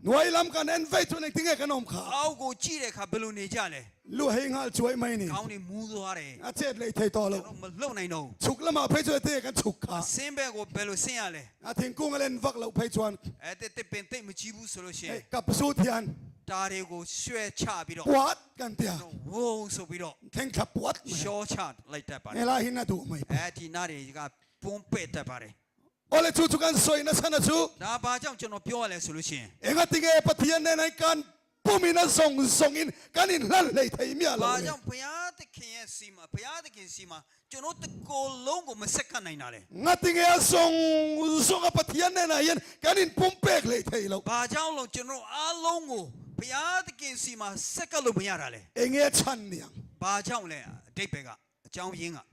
หน่วยลำกันเอ็นไฟจุนทิ้งไอ้ขนมขา เอากูจีเลยขาเบลูนี่จ้าเลย ลู่ให้งาช่วยไหมนี่ เขานี่มูตัวเลย อาเจ็ดเลยเทต่อเรา มาเล่าในโน่ ฉุกละมาไปช่วยเตะกันฉุกขา เส้นเบกูเบลูเสียเลย อาทิ้งกุ้งเล่นฟักเราไปชวน เตเป็นเตมาจีบูสโลเช กับสู้เทียน ตาเรียกูช่วยชาบิโร ปวดกันเตีย โว้สุบิโร แทงขับปวด ชอชาไล่แต่ปา เอลาหินน่าดูไหม ที่น่าเรียกปุ่มเป็ดแต่ปาร์ โอเลชูกันสวยนะสันชู น้าบ้าจังจนเราเปียวอะไรสุดเลย เอ็งติเกปะเทียนในการผู้มีนั้นส่งอินกันอินลั่นเลยไทยมีอะไร บ้าจังพยาตะเคียนซีมาพยาตะเคียนซีมาจนเราตะโกนลงก็ไม่สักกันไหนน่ะเลย งัดติเกส่งปะเทียนในยันกันอินปุ่มเป๊กเลยไทยเรา บ้าจังลงจนเราอาลงก็พยาตะเคียนซีมาสักกันลงไม่ยากเลย เอ็งชันเนี่ย บ้าจังเลยเด็กเบกะจังยิงอ่ะ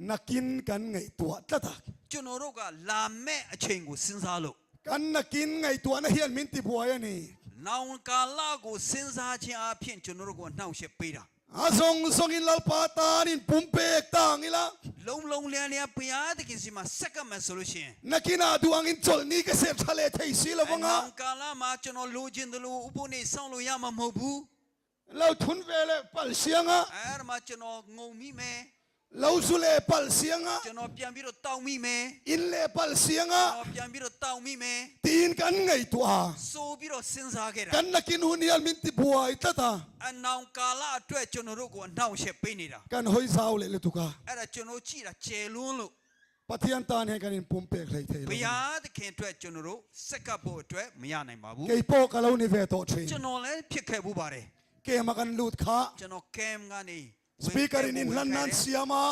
นักกินกันไงตัวตะตา จนเราก็ลาแม่เชิงกูสินซาโล กันนักกินไงตัวนั่นเฮียนมินติบัวนี่ น้องกาลากูสินซาเชียเพียงจนเราก็น่าเสียปีละ ส่งอินลัลปาตานินปุ่มเป๊กต่างอีละ ลงเลี้ยพยาตะเคียนซีมาสักกันมาสุดเลย นักกินอาดูอังอินจอลนี่ก็เสียทะเลไทยสิละวัง น้ อ่ะ องกาลามาจนเราลูจินตลูอุปนิสังลูยามาโมบู เราทุนเวลปัลเสียงอ่ะ มาจนงงมีเม เราสุเลปัลเสียงอ่ะ จนเพียงบิโรเต้ามีเม อินเลปัลเสียงอ่ะ เพียงบิโรเต้ามีเม ตีนกันไงตัว โซบิโรสินซาเกระ กันนักกินหุ่นยันมินติบัวอีตาตา น้องกาลาด้วยจนเราก็น่าเสียปีนี่ละ กันหอยสาวเลยตุกา จนเราชีระเจลุนลุ ปะเทียนตาเนี่ยกันอินปุ่มเป๊กเลยไทย พยาตะเคียนด้วยจนเราสักกับโบด้วยไม่ยากในมาบู เกย์โปกเรานี่เวทโตทรี จนเราเลยเพียงแค่บูบาร์ เกย์มากันลูดขา จนเราเกมกันนี่ สปีกเกอร์อินลันนันเสียมา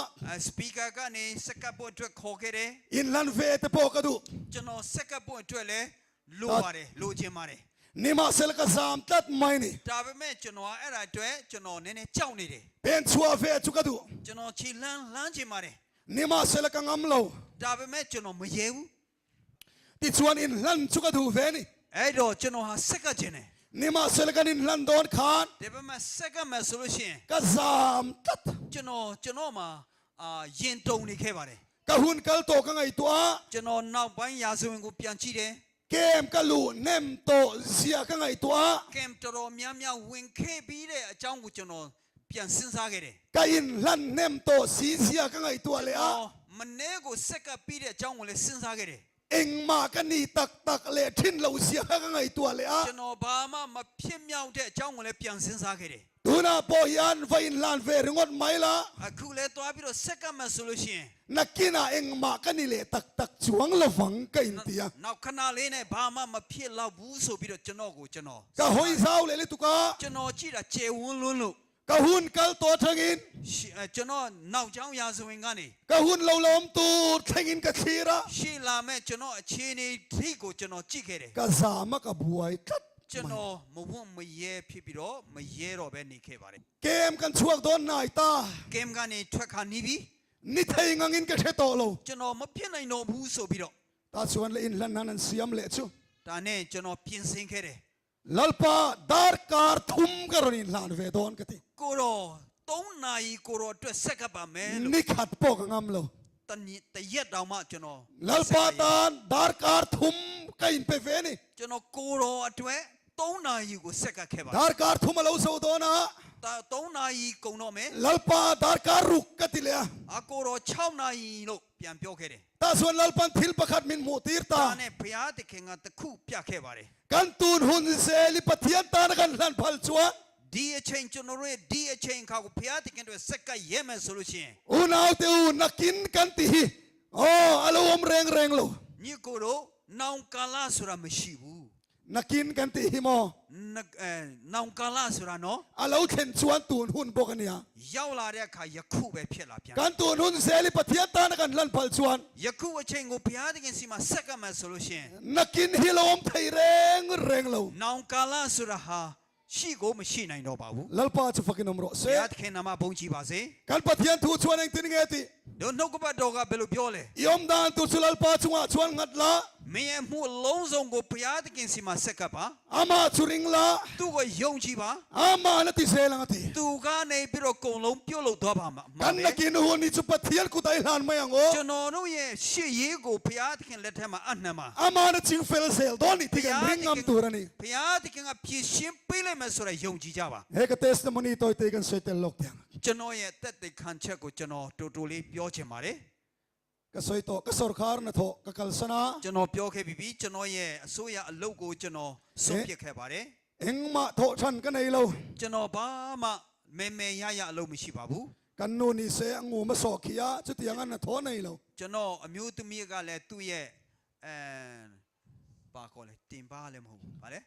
สปีกเกอร์กันนี่สักกับโบด้วยโคเกเร อินลันเวทโปกระดู จนเราสักกับโบด้วยเลยลูบาร์ลูจิมาร์ นี่มาเซลกสามตัดไม่นี่ แต่เป็นแม่จนเราด้วยจนเราเนี่ยเจ้านี่เด เป็นชัวเวทุกระดู จนเราชีล้านจิมาร์ นี่มาเซลกังอัมโล แต่เป็นแม่จนเราไม่เยี่ยว ติดชวนอินลันทุกระดูเวนี่ ดอจนเราสักกับเจเน่ นี่มาเซลกันอินลันโดนขาน แต่เป็นแม่สักกับแม่สุรุชิน ก็สามตัด จนเรามายินตรงนี้แค่บาร์ ก็หุ่นกัลโตกังไงตัว จนเราหน้าบ้านยาสูงกูเปลี่ยนชีเด เกมกัลูเนมโตเสียกังไงตัว เกมตลอดมีวิ่งแค่ปีเดเจ้ากูจนเราเปลี่ยนสินซาเกเร ก็อินลันเนมโตสีเสียกังไงตัวเลยอ่ะ มันเนกูสักกับปีเดเจ้ากูเลยสินซาเกเร เอ็งมากันนี่ตักเลยทิ้นเราเสียกังไงตัวเลยอ่ะ จนเราบ้ามาเพี้ยนเมียวเดเจ้ากูเลยเปลี่ยนสินซาเกเร ดูนะปอยันไฟอินลันเวรงดไหมล่ะ คือเลยตัวพี่เราสักกับแม่สุรุชิน นักกินเอ็งมากันนี่เลยตักจวงละฝังกันเตีย นักขนาดเลยเนี่ยบ้ามาเพี้ยนเราบูสูพี่เราจนกูจน ก็หอยสาวเลยตุกา จนชีระเจวุ้นลุนลุ ก็หุ่นกัลโตทั้งอิน จนนาวเจ้ายาสูงกันนี่ ก็หุ่นเราล้มตูทั้งอินก็ชีระ ชีลาแม่จนเชนี่ที่กูจนจิเกเร ก็สามก็บวยตัด จนมุ่งไม่เย่พี่เราไม่เย่เราเป็นนี่แค่บาร์ เกมกันช่วงโดนนายตา เกมกันนี่ทักขันนี่บี นี่ไทยงังอินก็เทโตโล จนมาเพี้ยนในโนบูสูพี่เรา ตาชวนเลยอินลันนันเสียมเลชู ตอนนี้จนเพี้ยนสิงแค่เร ลัลปาดาร์การทุ่มกรณีลานเวดอนกติ กูรอต้นนายกูรอด้วยสักกับแม่ นี่ขัดปอกงามโล ตอนนี้แต่เย็ดเรามาจน ลัลปาดานดาร์การทุ่มกันไปเวนี่ จนกูรอด้วยต้นนายกูสักกับแค่บาร์ ดาร์การทุ่มเราสู้โดนะ แต่ต้นนายกูโนเม ลัลปาดาร์การรุกกติเลย กูรอเช่านายโลเปลี่ยนเปียวแค่เร ตาส่วนลัลปันทิลประคัดมินมูตีร์ ต ตา อนนี้พยาธิแข่งตะคู่เปียแค่บาร์ กันตูนหุ่นเซลิปเทียนตานกันลันพัลชวน ดีเชนจนรู้ดีเชนเขาพยาธิแข่งด้วยสักกับเยมันสุรุชิน อุนเอาเตอูนักกินกันตีโอ้อารมณ์แรงโล นี่กูรู้น้องกาลาสุราไม่ชิบู นักกินกันตีฮิโม น้องกาลาสุราโน อารมณ์เข็นชวนตูนหุ่นปกันเนี่ย ยาวลาเรียกขายคู่ไปเพียรลาเพีย กันตูนหุ่นเซลิปเทียนตานกันลันพัลชวน ยคู่เชงกูพยาธิแข่งสิมาสักกับมันสุรุชิน นักกินฮิโลมไทยแรงโล น้องกาลาสุราฮา ရှိကိုမရှိနိုင်တော့ပါဘူး lalpa chu fakin omro ဘု se ရားသခင်နာမဘုန်းကြီးပါစေ kan pathian thu chuan eng tin nge ti တို့နှုတ်ကပတ်တော်ကဘယ်လိုပြောလဲ yom dan tu chu lalpa chunga chuan ngat la မင်းရဲ့မှုအလုံးစုံကိုဘုရားသခင်စီမှာဆက်ကပ်ပါ ama churing la သူ့ကိုယုံကြည်ပါ ama na ti se lang ti သူကနေပြီးတော့ကုံလုံးပြုတ်လို့သွားပါမှာ kan na kin hu ni chu pathian ku dai lan mai ango ကျွန်တော်တို့ရဲ့ရှေ့ရေးကိုဘုရားသခင်လက်ထက်မှာအနှံပါ ama na ching fel sel do ni ti kan ring am tu ra ni ဘုရားသခင်ကဖြည့်ရှင်းပေးလိုက်မယ်ဆိုတော့ယုံကြည်ကြပါ he ka testimony toy te kan soitel lok tiang ကျွန်တော်ရဲ့တက်တဲ့ခံချက်ကိုကျွန်တော်တူတူလေးပြောချင်ပါတယ် ka soito ka sarkar na tho ka kalsana ကျွန်တော်ပြောခဲ့ပြီးကျွန်တော်ရဲ့အစိုးရအလုပ်ကိုကျွန်တော်ဆုံးဖြတ်ခဲ့ပါတယ် eng ma tho than ka nei lo ကျွန်တော်ဘာမှမဲမဲရရအလုပ်မရှိပါဘူး kan nu ni se angu ma so khia chu tiang an na tho nei lo ကျွန်တော်အမျိုးသမီးကလည်းသူ့ရဲ့ဘာခေါ်လဲတင်ပါလည်းမဟုတ်ဘူးဗါလဲ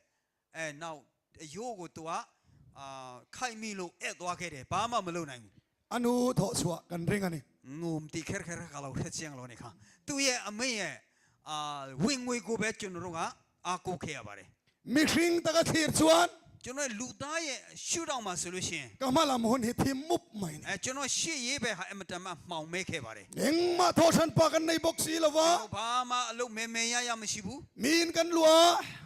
နောက်အယိုးကိုသူကခိုက်မိလို့အဲ့သွားခဲ့တယ်ဘာမှမလုပ်နိုင်ဘူး anu tho chwa kan ring ani ငုံတီခဲခဲကလောက်ထက်ချင်လို့နေခါသူ့ရဲ့အမေရဲ့ဝင်ငွေကိုပဲကျွန်တော်တို့ကအားကိုးခဲ့ရပါတယ် mi hring ta ka thir chuan ကျွန်တော်လူသားရဲ့ရှုထောင့်မှာဆိုလို့ရှိရင် ka ma lam hun hi thim mup mai ni ကျွန်တော်ရှေ့ရေးပဲဟာအမတန်မှမှောင်မဲခဲ့ပါတယ် eng ma tho than pa kan nei box si lawa ဘာမှအလုပ်မဲမဲရရမရှိဘူး min kan lua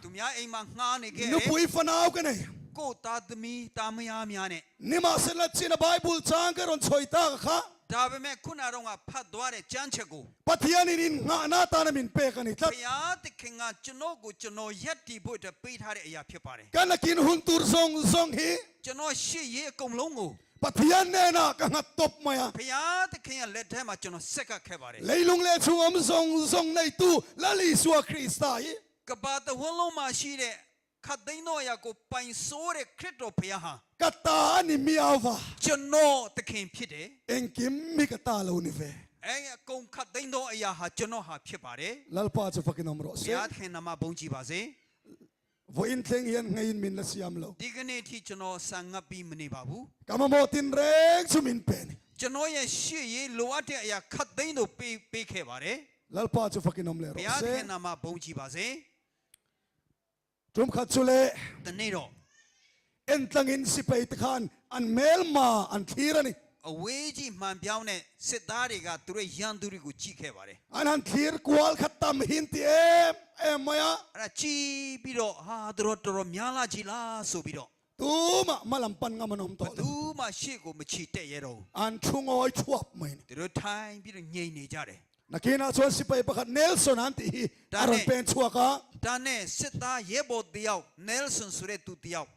သူများအိမ်မှာငှားနေခဲ့ nu pui fanau ka nei ကိုသားသမီးတာမယားများနဲ့ ni ma se la chin bible chang ka ron choi ta ka kha ဒါပေမဲ့ခုနတော့ကဖတ်သွားတဲ့ကျမ်းချက်ကို pathian ni nga na ta na min pe ka ni ဘ tlat ုရားသခင်ကကျွန်တော်ကိုကျွန်တော်ယက်တည်ဖို့အတွက်ပေးထားတဲ့အရာဖြစ်ပါတယ် kan na kin hun tur song song hi ကျွန်တော်ရှေ့ရေးအကုန်လုံးကို pathian ne na ka ngat top maya ဘုရားသခင်ရဲ့လက်ထဲမှာကျွန်တော်ဆက်ကပ်ခဲ့ပါတယ် leilung le chung om song song nei tu la li suwa krista hi ကဘာတဝလုံးမှာရှိတဲ့ခတ်သိမ်းတော်အရာကိုပိုင်ဆိုးတဲ့ခရစ်တော်ဘုရားဟာ kata ani miawa ကျွန်တော်သခင်ဖြစ်တယ် en kim mi kata lo ni ve အဲ့အကုန်ခတ်သိမ်းတော်အရာဟာကျွန်တော်ဟာဖြစ်ပါတယ် lalpa chu fakin omro ဘု se ရားသခင်နာမဘုန်းကြီးပါစေ vo in thleng hian ngein min la siam lo ဒီကနေ့ထိကျွန်တော်ဆံငတ်ပြီးမနေပါဘူး kama mo tin rek chu min pe ni ကျွန်တော်ရဲ့ရှေ့ရေးလိုအပ်တဲ့အရာခတ်သိမ်းတို့ပေးခဲ့ပါတယ် lalpa chu fakin om le ဘု ro ရားသ se ခင်နာမဘုန်းကြီးပါစေ tum khat chu le ဒီနေ့တော့ en tlangin si pe khan an mel ma an thira ni အဝေးကြီးမှန်ပြောင်းတဲ့စစ်သားတွေကသူတို့ရန်သူတွေကိုကြည့်ခဲ့ပါတယ် an han thir kwal khatam hin ti em maya အဲ့ဒါကြည့်ပြီးတော့ဟာသူတို့တော်တော်များလာကြည်လားဆိုပြီးတော့ tu ma malam pan nga manom to သူမှရှေ့ကိုမချီတက်ရတော့ an thungoi chuap mai ni သူတို့ထိုင်ပြီးတော့ငြိမ်နေကြတယ် nakina chuan si pe pakhat nelson an ti hi Da aron ne. pen chuaka ဒါနဲ့စစ်သားရဲဘော်တယောက်နယ်ဆန်ဆိုတဲ့သူတယောက်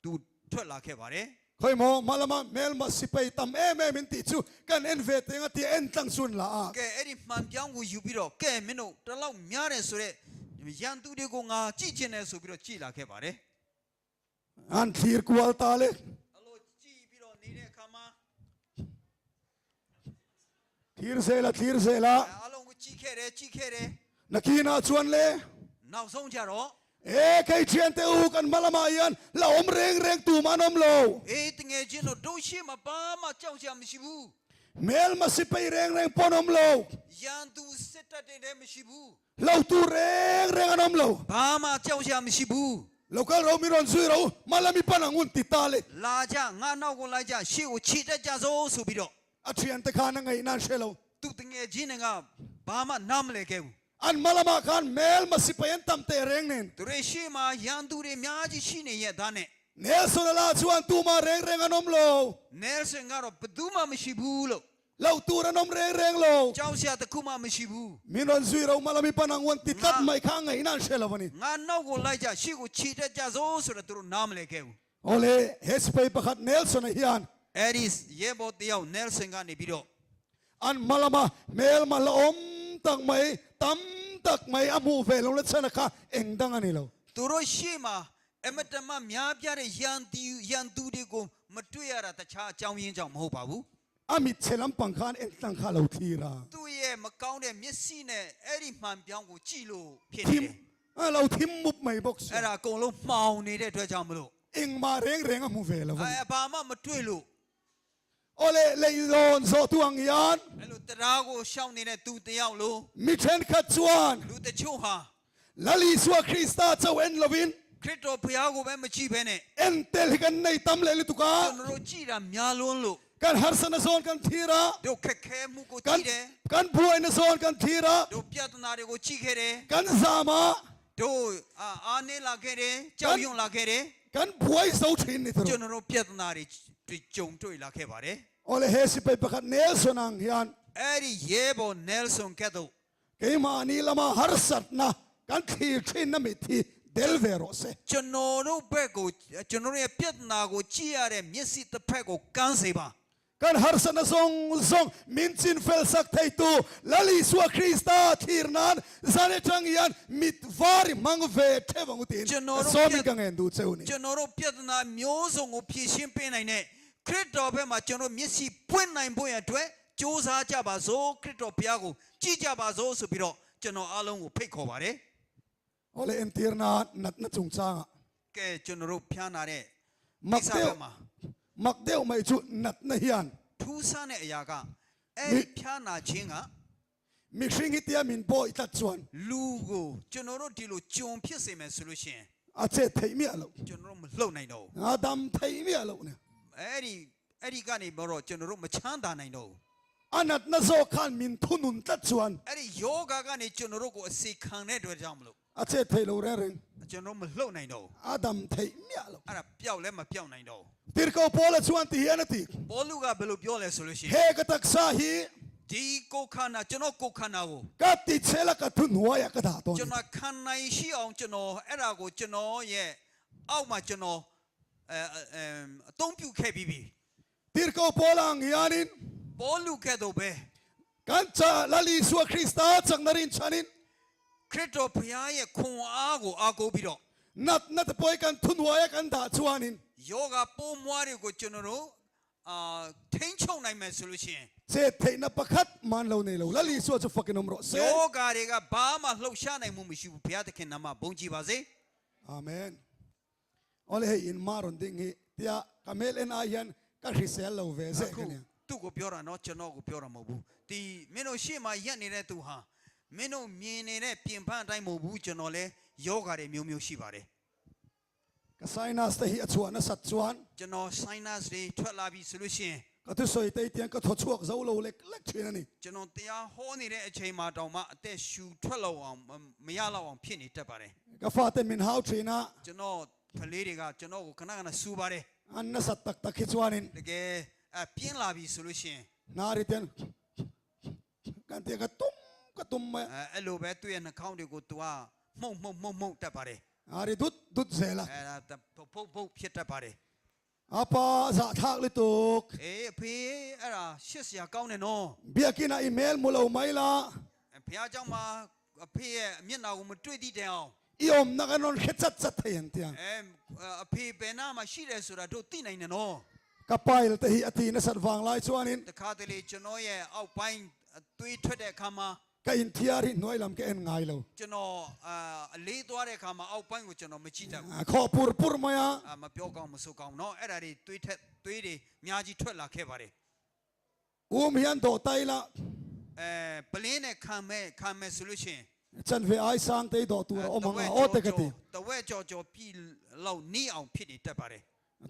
သူထွက်လာခဲ့ပါတယ် khoi mo malama mel ma si pe tam min ti chu kan en ve te nga ti en tlang sun la a ကဲအဲ့ဒီမှန်ပြောင်းကိုယူပြီးတော့ကဲမင်းတို့တလောက်များတယ်ဆိုတဲ့ရန်သူတွေကိုငါကြည့်ချင်တယ်ဆိုပြီးတော့ကြည်လာခဲ့ပါတယ် an thir kwal ta le အဲ့လိုကြည့်ပြီးတော့နေတဲ့အခါမှာ thir se la အားလုံးကိုကြည့်ခဲ့တယ် nakina chuan le နောက်ဆုံးကြတော့ kai thian te u kan malama yan la om reng tu manom lo အေးတငယ်ချင်းတို့တို့ရှိမှာဘာမှကြောက်ကြမရှိဘူး mel ma si pe reng ponom lo ရန်သူစစ်တပ်တွေလည်းမရှိဘူး lo tu reng anom lo ဘာမှကြောက်ကြမရှိဘူး local ro mi ron sui ro malami panangun ti ta le လာကြငါနောက်ကိုလိုက်ကြရှေ့ကိုခြေတက်ကြစို့ဆိုပြီးတော့ a thian te khan ngai nan shelo သူတငယ်ချင်းတွေကဘာမှနားမလည်ခဲ့ဘူး an malama khan mel ma si pe tam te reng nen သူတို့ရှေ့မှာရန်သူတွေအများကြီးရှိနေရဲ့သားနဲ့ nelson la chuan tu ma reng anom lo နယ်ဆန်ကတော့ဘယ်သူမှမရှိဘူးလို့ lo tu anom reng lo ကြောက်စရာတစ်ခုမှမရှိဘူး mi ron sui ro malami panangun ti tat mai kha ngai nan shelo ni ငါနောက်ကိုလိုက်ကြရှေ့ကိုခြေတက်ကြစို့ဆိုတော့သူတို့နားမလည်ခဲ့ဘူး ole hes pe pakhat nelson hian အဲ့ဒီရဲဘော်တယောက်နယ်ဆန်ကနေပြီးတော့ an malama mel ma la om tak mai tam tak mai amu ve lo le chana kha eng dang ani lo သူတို့ရှေ့မှာအမတမများပြတဲ့ရန်သူတွေကိုမတွေ့ရတာတခြားအကြောင်းရင်းကြောင့်မဟုတ်ပါဘူး amit chelam pangkhan eng tang kha lo thira သူ့ရဲ့မကောင်းတဲ့မျက်စိနဲ့အဲ့ဒီမှန်ပြောင်းကိုကြည့်လို့ဖြစ်နေ thim တယ် lo thim mup mai box အဲ့ဒါအကုန်လုံးမှောင်နေတဲ့အတွက်ကြောင့်မလို့ eng ma reng amu ve lo ဘာမှမတွေ့လို့ ole le lon zo tuang yan အဲ့လိုတရားကိုရှောင်နေတဲ့သူတယောက်လို့ mi chen khat chuan လူတချို့ဟာ lali suwa krista chaw en lovin ခရစ်တော်ဘုရားကိုပဲမကြည့်ဘဲနဲ့ entel kan nei tam le tu ကျွန် ka တော်တို့ကြည့်တာများလွန်းလို့ kan harsana zon kan thira တို့ခက်ခဲမှုကိုကြ kan ည့်တယ် kan buai na zon kan thira တို့ပြဿနာတွေကိုကြည့်ခဲ့တယ် kan zama တို့အာနေလာခဲ့တယ်ကြောက်ရွံ့လာခဲ့တယ် kan buai zo thin ni ကျွ thro န်တော်တို့ပြဿနာတွေကြုံတွေ့လာခဲ့ပါတယ် ole hesi pe pakat nelson ang hian အဲ့ဒီရဲဘော်နယ်ဆန်ကဲ့သို့ ke ma ni lama harsat na kan thir thin na mi thi del vero se ကျွန်တော်တို့ဘက်ကိုကျွန်တော်တို့ရဲ့ပြဿနာကိုကြည့်ရတဲ့မျက်စိတစ်ဖက်ကိုကန်းစေပါ kan harsana zong zong min chin fel sak thei tu lali Isua Krista thirnan zane tang yan mit var mang ve thewang utin so mi kang en du cheu ni ကျွန်တော်တို့ပြဿနာမျိုးစုံကိုဖြေရှင်းပေးနိုင်တဲ့ခရစ်တော်ဘက်မှာကျွန်တော်မျက်စိပွင့်နိုင်ဖို့ရအတွက်ကြိုးစားကြပါစို့ခရစ်တော်ဘုရားကိုကြည့်ကြပါစို့ဆိုပြီးတော့ကျွန်တော်အားလုံးကိုဖိတ်ခေါ်ပါတယ် ole en tirna nat na chung changa ကဲကျွန်တော်တို့ဖျားနာတဲ့ mak ကိစ္စ deu ဘက်မှာ mak deu mai chu nat na hian ထူးဆန်းတဲ့အရာကအဲ့ဒီဖျားနာခြင်းက mi hring hitia min bo itat chuan လူကိုကျွန်တော်တို့ဒီလိုကြုံဖြစ်စေမယ်ဆိုလို့ရှိရင် a che thei mi alo ကျွန်တော်တို့မလှုပ်နိုင်တော့ဘူး adam thei mi alo ne အဲ့ဒီကနေတော့ကျွန်တော်တို့မချမ်းသာနိုင်တော့ဘူး anat na zo khan min thunun tat chuan အဲ့ဒီယောဂကနေကျွန်တော်တို့ကိုအစေခံတဲ့အတွက်ကြောင့်မလို့ a che thei lo re ren ကျွန်တော်မလှုပ်နိုင်တော့ဘူး adam thei mi alo အဲ့ဒါပျောက်လဲမပျောက်နိုင်တော့ဘူး tir ko pola chuan ti hian ati ဘောလူကဘယ်လိုပြောလဲဆိုလို့ရှိရင် he ka tak sa hi ဒီကိုယ်ခန္ဓာကျွန်တော်ကိုယ်ခန္ဓာကို ka ti chela ka thun huwa ya ka da to ကျွန်တော်ခံနိုင်ရှိအောင်ကျွန်တော်အဲ့ဒါကိုကျွန်တော်ရဲ့အောက်မှာကျွန်တော်အသုံးပြုခဲ့ပြီးပြီ tir ko pola ang hianin ဘောလူကဲ့သို့ပဲ kan cha lali Isua Krista chang narin chanin ခရစ်တော်ဘုရားရဲ့ခွန်အားကိုအားကိုးပြီးတော့ nat poi kan thun huwa ya kan da chuanin ယောဂပိုးမွားတွေကိုကျွန်တော်တို့ထိန်းချုပ်နိုင်မယ်ဆိုလို့ရှိရင် che thei na pakhat man lo nei lo lali Isua chu fakin umro se ယောဂတွေကဘာမှလှုပ်ရှားနိုင်မှုမရှိဘူးဘုရားသခင်နာမဘုန်းကြီးပါစေ amen ole he in maron ding hi tia kamel en ayan ka risel lo ve se အခု kanya သူ့ကိုပြောတာနော်ကျွန်တော်ကိုပြောတာမဟုတ်ဘူးဒီမင်းတို့ရှေ့မှာရက်နေတဲ့သူဟာမင်းတို့မြင်နေတဲ့ပြင်ပအတိုင်းမဟုတ်ဘူးကျွန်တော်လည်းယောဂတွေမျိုးမျိုးရှိပါတယ် ka sinus te hi achuan na sat chuan ကျွန်တော် sinus တွေထွက်လာပြီဆိုလို့ရှိရင် ka tu soi te tiang ka tho chuak zo lo lek lek thin ani ကျွန်တော်တရားဟောနေတဲ့အချိန်မှာတောင်မှအသက်ရှူထွက်လောက်အောင်မရလောက်အောင်ဖြစ်နေတတ်ပါတယ် ka fa te min hau thina ကျွန်တော်ကလေးတွေကကျွန်တော်ကိုခဏခဏစူပါတယ် an na sat tak tak hi chuanin တကယ်ပြင်းလာပြီဆိုလို့ရှိရင် na ri ten kan te ka tum ma အဲ့လိုပဲသူ့ရဲ့နှာခေါင်းတွေကိုသူကမှုတ်တတ်ပါတယ် ari dut zela အဲ့ဒါပုတ်ဖြစ်တတ်ပါတယ် apa za thak li tuk အေးအဖေအဲ့ဒါရှစ်စရာကောင်းတယ်နော် biakina email mulo mai la ဘုရားเจ้าမှာအဖေရဲ့မျက်နှာကိုမတွေ့သည့်တိုင်အောင် iom na kanon khetchat chat thayan tiang အဖေဘယ်နာမှာရှိတယ်ဆိုတာတို့သိနိုင်တယ်နော် ka pail te hi ati na sat wang lai chuanin တခါတလေကျွန်တော်ရဲ့အောက်ပိုင်းသွေးထွက်တဲ့အခါမှာ ka in thiari noi lam ke en ngai lo ကျွန်တော်အလေးသွားတဲ့အခါမှာအောက်ပိုင်းကိုကျွန်တော်မကြည့်တတ်ဘူး kho pur maya မပြောကောင်းမဆိုကောင်းနော်အဲ့ဒါတွေသွေးတွေအများကြီးထွက်လာခဲ့ပါတယ် hian do tai la ပလင်းနဲ့ခံမဲ့ဆိုလို့ရှိရင် chan ve ai sang te do tu o manga o te kati တဝက်ကြော်ပြီလောက်နီးအောင်ဖြစ်နေတတ်ပါတယ်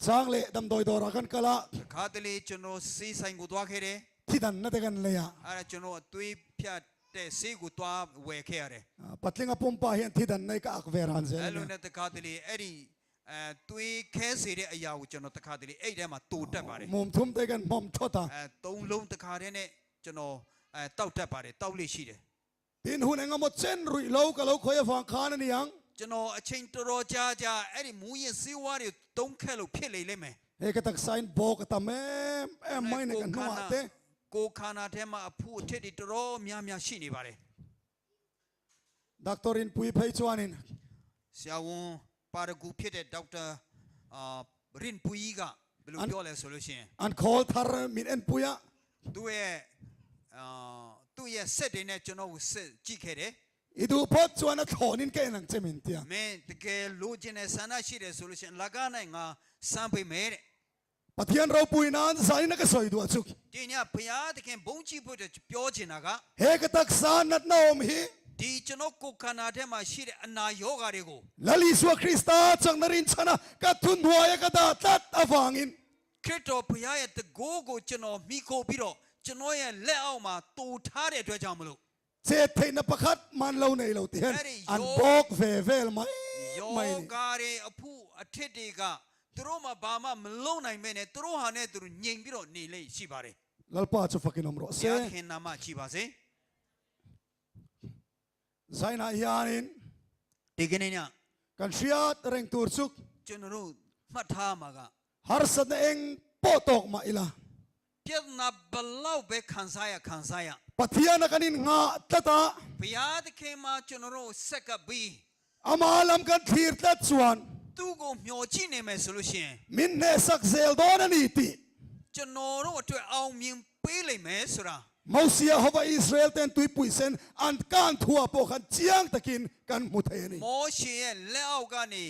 chang le dam doi do ra kan kala ခါတလေကျွန်တော်စေးဆိုင်ကိုသွားခဲ့တယ် thidan na te kan le ya အဲ့ဒါကျွန်တော်အသွေးဖြတ်တဲ့ဆေးကိုသွားဝယ်ခဲ့ရတယ် patlinga pumpa hian thidan nei ka ak veran အဲ့ zel လိုနဲ့တခါတလေအဲ့ဒီသွေးခဲစေတဲ့အရာကိုကျွန်တော်တခါတလေအဲ့ထဲမှာတူတက်ပါတယ် mum thum te kan mom thota သုံးလုံးတခါတည်းနဲ့ကျွန်တော်တောက်တက်ပါတယ်တောက်လေးရှိတယ် tin hun enga mo chen rui lo ka lo khoya wang khan ani yang ကျွန်တော်အချိန်တော်တော်ကြာအဲ့ဒီမူရင်စေဝါတွေတုံးခက်လို့ဖြစ်လေလိမ့်မယ် he ka tak sign bo ka tam em mai ne kan nuwa te ကိုခန္ဓာထဲမှာအဖူအထစ်တွေတော်တော်များရှိနေပါတယ် doctor in pui phei chuanin ဆရာဝန်ပါရဂူဖြစ်တဲ့ဒေါက်တာရင်ပူကြီးကဘယ်လိုပြောလဲဆိုလို့ရှိရင် an call thar min en puya သူ့ရဲ့စက်တွေနဲ့ကျွန်တော်ကိုစစ်ကြည့်ခဲ့တယ် idu pot chuan a thonin ke nang chemin tia မင်းတကယ်လိုချင်တဲ့ဆန္ဒရှိတယ်ဆိုလို့ရှိရင်လကားနိုင်ငါစမ်းပေးမယ်တဲ့ pathian ro pui nan sai na ka soi du achuk ဒီညဘုရားသခင်ဘုန်းကြီးဖို့ပြောချင်တာက he ka tak sa nat na om hi ဒီကျွန်တော်ကိုခန္ဓာထဲမှာရှိတဲ့အနာယောဂါတွေကို Laliswa Krista chang narin chana katun huaya kada tat avangin. ခရစ်တော်ဘုရားရဲ့တကိုးကိုကျွန်တော်မိခိုပြီးတော့ကျွန်တော်ရဲ့လက်အောက်မှာတူထားတဲ့အတွက်ကြောင့်မလို့ Se thei na pakhat man lo nei lo ti hen an bok ve vel mai ယော mai ဂါတွေအဖို့အထစ်တွေကသူတို့မှဘာမှမလုံနိုင်မဲနဲ့သူတို့ဟာနဲ့သူတို့ညင်ပြီးတော့နေလေရှိပါတယ် lalpa chu fakin omro ဘု se ရားခင်နာမကြည်ပါစေ zaina hianin ဒီကနေ့ည kan shiat reng tur chuk ကျွန်တော်တို့မှတ်ထားမှာက har sat na eng potok ma ila ပြဿနာဘလောက်ပဲခံစားရ pathia na kanin nga tata ဘုရားသခင်မှာကျွန်တော်တို့ဆက်ကပ်ပြီး amalam kan thir tat chuan သူ့ကိုမျှော်ကြည့်နေမယ်ဆိုလို့ရှိရင် min ne sak zel don ani ti ကျွန်တော်တို့အတွက်အောင်မြင်ပေးလိမ့်မယ်ဆိုတာ Mausia hova Israel ten tui puisen an kan thua po khan chiang takin kan muthai ni မောရှေရဲ့လက်အောက်ကနေ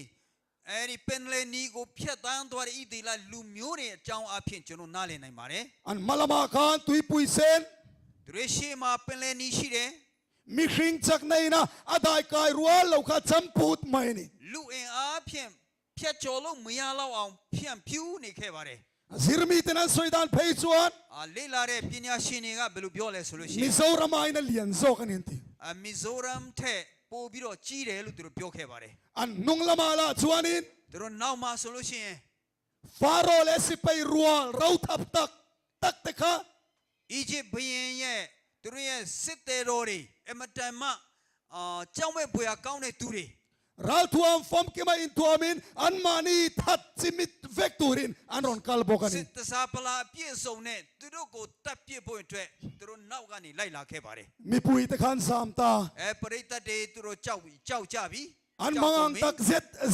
အဲ့ဒီပင်လယ်နီကိုဖျက်တမ်းသွားတဲ့ဣသေလလူမျိုးတွေအကြောင်းအဖြစ်ကျွန်တော်နားလည်နိုင်ပါတယ် an malama khan tui puisen သူတို့ရှေ့မှာပင်လယ်နီရှိတယ် mi hring chak nei na adai kai rual lo kha champut mai ni လူအင်အားဖြင့်ဖျက်ကျော်လို့မရတော့အောင်ဖြန့်ဖြူးနေခဲ့ပါတယ် zirmi tenan soidan phei chuan လေ့လာတဲ့ပညာရှင်တွေကဘယ်လိုပြောလဲဆိုလို့ရှိရင် mizoram ai na lian zo kan ti မီဇိုရမ်ထက်ပို့ပြီးတော့ကြီးတယ်လို့သူတို့ပြောခဲ့ပါတယ် an nunglama la chuanin သူတို့နောက်မှာဆိုလို့ရှိရင် faro le si pei rual rau thap tak te kha အီဂျစ်ဘုရင်ရဲ့သူတို့ရဲ့စစ်သည်တော်တွေအမတန်မှကြောက်မဲ့ပွေကောင်းတဲ့သူတွေ ral thuam fom kema in thuamin an mani that chimit vectorin an ron kal စစ် bokani တစားပလာအပြည့်စုံနဲ့သူတို့ကိုတတ်ပြစ်ဖို့အတွက်သူတို့နောက်ကနေလိုက်လာခဲ့ပါတယ် mi pui te khan sam ta ပရိသတ်တွေသူတို့ကြောက်ကြပြီ an mangang tak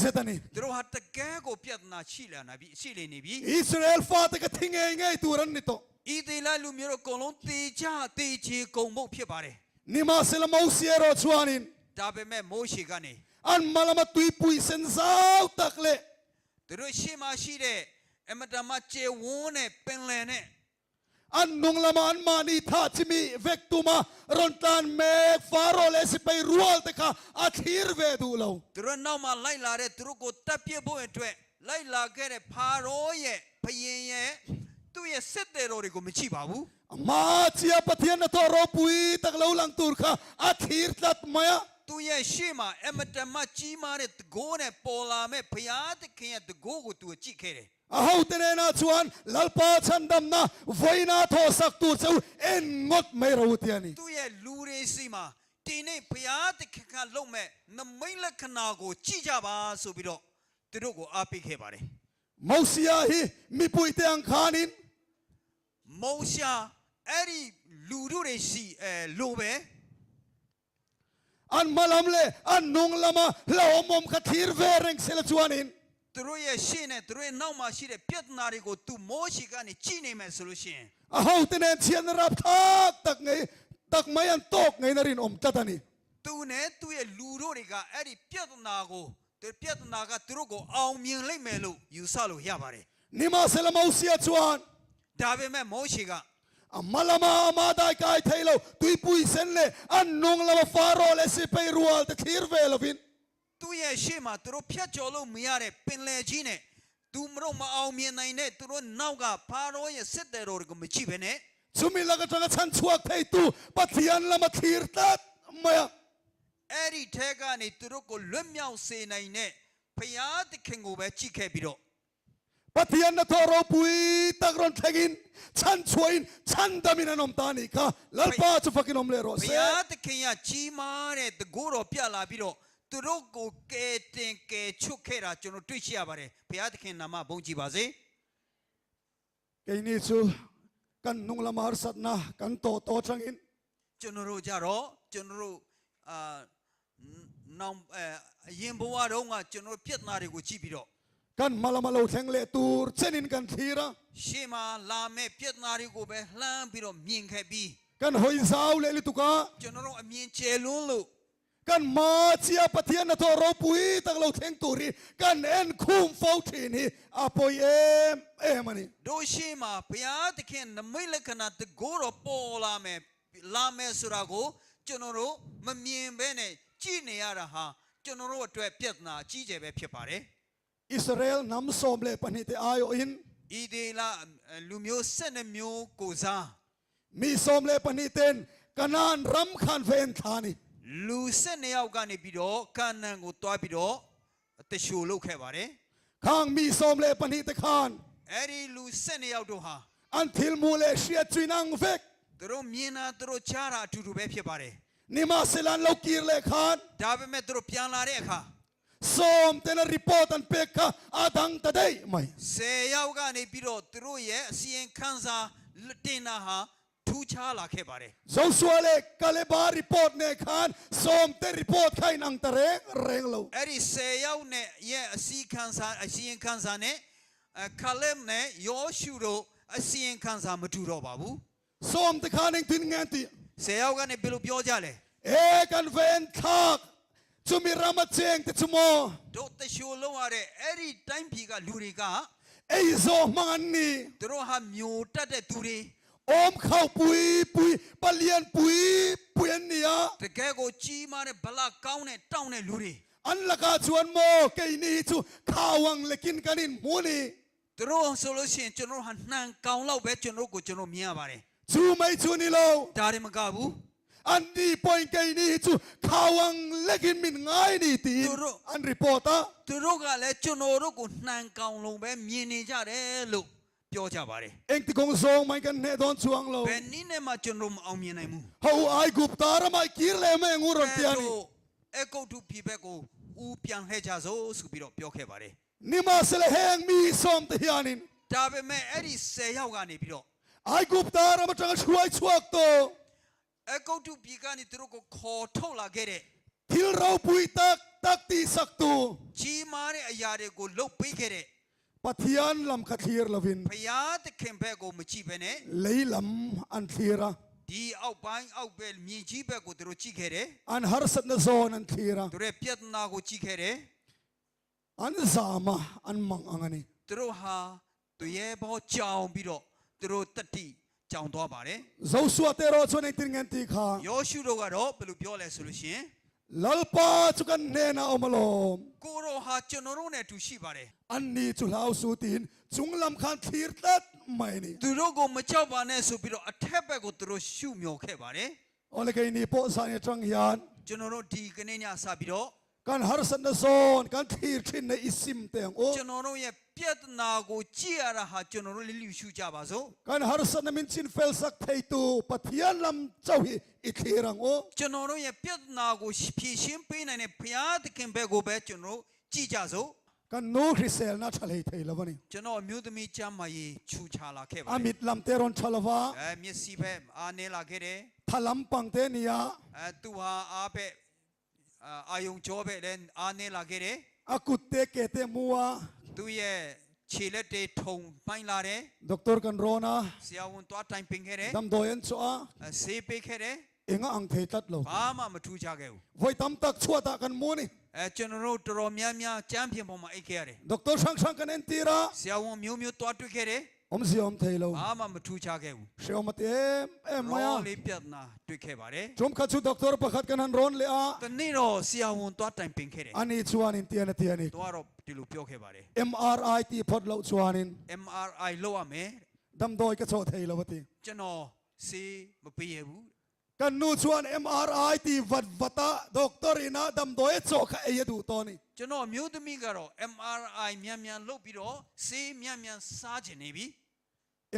zetani သူတို့ဟာတကယ်ကိုပြဿနာရှိလေနေပြီ Israel fa te ka thinge ngai turan nito ဣသေလလူမျိုးတို့အကုန်လုံးတေချကုန်ဖို့ဖြစ်ပါတယ် nima sel mausiero chuanin ဒါပေမဲ့မိုးရှေကနေ an malama tui pui sen zau takle သူတို့ရှေ့မှာရှိတဲ့အမတန်မှကျေဝန်းတဲ့ပင်လယ်နဲ့ an nunglama an mani tha chimi vektuma rontan me faro le si pei rual te ka athir ve du lo သူတို့နောက်မှာလိုက်လာတဲ့သူတို့ကိုတပ်ပြစ်ဖို့အတွက်လိုက်လာခဲ့တဲ့ဖာရောရဲ့ဘုရင်ရဲ့သူ့ရဲ့စစ်သည်တော်တွေကိုမကြည့်ပါဘူး ma chia pathian na to ro pui tak lo lang tur kha athir tat maya သူရဲ့ရှေ့မှာအမတန်မှကြီးမားတဲ့တကိုးနဲ့ပေါ်လာမဲ့ဘုရားသခင်ရဲ့တကိုးကိုသူကြည့်ခဲ့တယ် ahau tene na chuan lalpa chandam na voina tho sak tu chau en ngot mai ro tiani သူရဲ့လူတွေစီမှာဒီနေ့ဘုရားသခင်ကလုပ်မဲ့နမိတ်လက္ခဏာကိုကြည့်ကြပါဆိုပြီးတော့သူတို့ကိုအားပေးခဲ့ပါတယ် mausia hi mi pui te ang khanin မောရှာအဲ့ဒီလူတို့တွေစီလိုပဲ an malam le an nung lama laomom khathir vereng sel chuanin သူတို့ရဲ့ရှေ့နဲ့သူတို့ရဲ့နောက်မှာရှိတဲ့ပြဿနာတွေကိုသူမောရှိကနေကြည့်နေမယ်ဆိုလို့ရှိရင် ahau tene chian rap thak tak mai an tok ngai narin om tatani သူနဲ့သူ့ရဲ့လူတို့တွေကအဲ့ဒီပြဿနာကိုပြဿနာကသူတို့ကိုအောင်မြင်လိမ့်မယ်လို့ယူဆလို့ရပါတယ် nima sel mausia chuan ဒါပေမဲ့မောရှိက amalama amadai kai thailo tui pui sen le an nung lama faro le si pei rual te thir velovin သူ့ရဲ့ရှေ့မှာသူတို့ဖြတ်ကျော်လို့မရတဲ့ပင်လယ်ကြီးနဲ့သူမတို့မအောင်မြင်နိုင်တဲ့သူတို့နောက်ကဖာရောရဲ့စစ်သည်တော်တွေကိုမကြည့်ဘဲနဲ့ chumi laga tanga chan chuak thei tu pathian lama thir tat maya အဲ့ဒီထဲကနေသူတို့ကိုလွတ်မြောက်စေနိုင်တဲ့ဘုရားသခင်ကိုပဲကြည့်ခဲ့ပြီးတော့ pathian na thoro pui takron thegin chan chuain chan damin anom tani ka lalpa chu fakin om le ro ဘု se ရားသခင်ကကြီးမားတဲ့တကိုးတော်ပြလာပြီးတော့သူတို့ကိုကဲတင်ကဲချွတ်ခဲ့တာကျွန်တော်တွေ့ရှိရပါတယ်ဘုရားသခင်နာမဘုန်းကြီးပါစေ kei ni chu kan nung lamar satna kan to changin ကျွန်တော်တို့ကြတော့ကျွန်တော်တို့နောင်အရင်ဘဝတုန်းကကျွန်တော်ပြဿနာတွေကိုကြည့်ပြီးတော့ kan malamalo thleng le tur chenin kan thira ရှေ့မှာလာမဲ့ပြဿနာတွေကိုပဲလှမ်းပြီးတော့မြင်ခဲ့ပြီး kan hoi zau le li tuka ကျွန်တော်တို့အမြင်ကျယ်လွန်းလို့ kan ma chia pathian na thoro pui taklo thleng turi kan en khum fau thini apoi em ani တို့ရှေ့မှာဘုရားသခင်နမိတ်လက္ခဏာတကိုးတော်ပေါ်လာမယ်ဆိုတာကို ကျွန်တော်တို့မမြင်ဘဲနဲ့ကြည့်နေရတာဟာကျွန်တော်တို့အတွက်ပြဿနာအကြီးကျယ်ပဲဖြစ်ပါတယ် อิสราเอลนำสมเลปนิเตอาโยอิน ဤဒေလာလူမျိုး12မျိုးကိုစား มีสมเลปนิเตนกนานรำคันเฟนทานี လူ12ယောက်ကနေပြီးတော့ကာနန်ကိုတွားပြီးတော့တရှိုလုပ်ခဲ့ပါတယ် ข้างมีสมเลปนิเตคาน အဲ့ဒီလူ12ယောက်တို့ဟာ อันทิลมูเลเชียจุยนังเวก သူတို့မြင်တာသူတို့ကြားတာအတူတူပဲဖြစ်ပါတယ် นิมาเซลันโลกีร์เลคาน ဒါပေမဲ့သူတို့ပြန်လာတဲ့အခါ สมเตนรีพอร์ตันเปกะอาดังตะเดยไม่ 10ယောက်ကနေပြီးတော့သူတို့ရဲ့အစီရင်ခံစာတင်တာဟာထူးခြားလာခဲ့ပါတယ် โจชัวเลกาเลบารีพอร์ตเนคานสมเตรีพอร์ตไข่นังตะเรงโล အဲ့ဒီ10ယောက်နဲ့ရဲ့အစီရင်ခံစာနဲ့ခါလက်နဲ့ယောရှုတို့အစီရင်ခံစာမတူတော့ပါဘူး สมเตคานเองทินเงินตี 10ယောက်ကနေဘယ်လိုပြောကြလဲ เอกันเวนทักจุมิรามาเจงติจุโม တို့တရှိုလုံးရတဲ့အဲ့ဒီတိုင်းပြည်ကလူတွေက เอโซมังนี သူတို့ဟာမျိုးတက်တဲ့သူတွေ อมเข้าปุยปะเลียนปุยเนีย တကယ်ကိုကြီးမားတဲ့ဗလာကောင်းတဲ့တောင်းတဲ့လူတွေ อันละกาชวนโมเกยนี่จูข้าวังเลกินกันินมูนี သူတို့ဆိုလို့ရှိရင်ကျွန်တော်ဟာနှံကောင်းလောက်ပဲကျွန်တော်ကိုကျွန်တော်မြင်ရပါတယ် จูไม่จูนี่โล ဒါတွေမကဘူး อันนี้ปอยเกยนี่จูข้าวังเลกินมินง่ายนี่ตีอันรีพอร์ต သူတို့ကလည်းကျွန်တော်တို့ကိုနှံကောင်းလုံးပဲမြင်နေကြတယ်လို့ပြောကြပါတယ် เองติกงซองไม่กันเนดอนชวงโล ဘယ်နည်းနဲ့မှကျွန်တော်မအောင်မြင်နိုင်ဘူး เฮาไอกุปตาระไม่กีร์เลไม่งูรอนเตียนี่ အကုတ်ထုပြည်ဘက်ကိုဦးပြန်လှည့်ကြစို့ဆိုပြီးတော့ပြောခဲ့ပါတယ် นี่มาเสลแหงมีสมเตียนิน ဒါပေမဲ့အဲ့ဒီ10ယောက်ကနေပြီးတော့ ไอกุปตาระมาจังช่วยชวกโต အကုတ်ထုပြည်ကနေသူတို့ကိုခေါ်ထုတ်လာခဲ့တဲ့ ทิลเราปุยตักตีสักตู ကြီးမားတဲ့အရာတွေကိုလှုပ်ပေးခဲ့တဲ့ ปะเทียนลำคาทีร์ลวิน ဘုရားသခင်ဘက်ကိုမကြည့်ဘဲနဲ့ เลยลำอันทีระ ဒီအောက်ပိုင်းအောက်ပဲမြင်ကြီးဘက်ကိုသူတို့ကြည့်ခဲ့တယ် อันฮาร์สัตนโซนอันทีระ သူတို့ပြဿနာကိုကြည့်ခဲ့တယ် อันซามาอันมังอังนี่ သူတို့ဟာသူရဲ့ဘောကြောင်ပြီးတော့သူတို့တတိကြောင်သွားပါတယ် โจชัวเตโรชวนเองติงเงินตีขา ယောရှုတို့ကတော့ဘယ်လိုပြောလဲဆိုလို့ရှိရင် ลัลปาจุกันเนนาอมลม ကိုရောဟာကျွန်တော်တို့နဲ့အတူရှိပါတယ် อันนี้จุลาวสูตินจุงลำคันทีร์ตัดไม่นี่ သူတို့ကိုမကြောက်ပါနဲ့ဆိုပြီးတော့အထက်ဘက်ကိုသူတို့ရှုမြော်ခဲ့ပါတယ် โอเลกัยนี่โปสานจังยัน ကျွန်တော်တို့ဒီကနေ့ညစပြီးတော့ กันฮาร์สัตนโซนกันทีร์ชินในอิสิมเตียงโอ ကျွန်တော်တို့ရဲ့ပြဿနာကိုကြည့်ရတာဟာကျွန်တော်တို့လည်းလူရှုကြပါစို့ กันฮาร์สัตนมินชินเฟลสักเทตูปะเทียนลำเจ้าฮิอิทีรังโอ ကျွန်တော်တို့ရဲ့ပြဿနာကိုဖြေရှင်းပေးနိုင်တဲ့ဘုရားသခင်ဘက်ကိုပဲကျွန်တော်တို့ကြည့်ကြစို့ กันโนคริเซลน่าทะเลเทลวันนี้ ကျွန်တော်အမျိုးသမီးချမ်းမကြီးချူချလာခဲ့ပါ อา တ มิ ယ် ดลำเตรอนชลวา မျက်စိဘက်အားနေလာခဲ့တယ် ทลัมปังเตนีย သူဟာအားဘက်အာယုံကြောဘက်လည်းအားနေလာခဲ့တယ် อากุเตเกเตมัว သူရဲ့ခြေလက်တွေထုံပိုင်းလာတယ် ด็อกเตอร์กันโรนา ဆရာဝန်သွားတိုင်ပင်ခဲ့တယ် ดัมโดยันชัว ဆေးပေးခဲ့တယ် เอ็งอังเทตัดโล ဘာမှမထူးခြားခဲ့ဘူး ไว้ตำตักชัวตากันมูนี่ ကျွန်တော်တို့တော်တော်များများကြမ်းပြင်ပေါ်မှာအိတ်ခဲ့ရတယ် ด็อกเตอร์ช่างกันเอ็นตีระ ဆရာဝန်မျိုးမျိုးသွားတွေ့ခဲ့တယ် อมซิอมเทโล ဘာမှမထူးခြားခဲ့ဘူး เชียวมาเตเอ็มมา ရော ยา လေးပြဿนาတွေ့ခဲ့ပါတယ် จมขัดชุดด็อกเตอร์ประคัดกันฮันร้อนเลยอ่ะ တနေ့တော့ဆရာဝန်သွားတိုင်ပင်ခဲ့တယ် อันนี้ชัวนินเตียนเตียนี่ သွားတော့ဒီလိုပြောခဲ့ပါတယ် MRI ตีพอดเราชัวนิน MRI လုပ်ရမယ် ดัมโดยก็โชว์เทโลวตี ကျွန်တော်ဆေးမပေးရဘူး กันนูชวน MRI ตีวัดตาด็อกเตอร์นะดัมโดยโชว์ขเอดูตอนนี้ ကျွန်တော်မျိုးသမီးကတော့ MRI မြန်မြန်လုပ်ပြီးတော့ဆေးမြန်မြန်စားချင်နေပြီ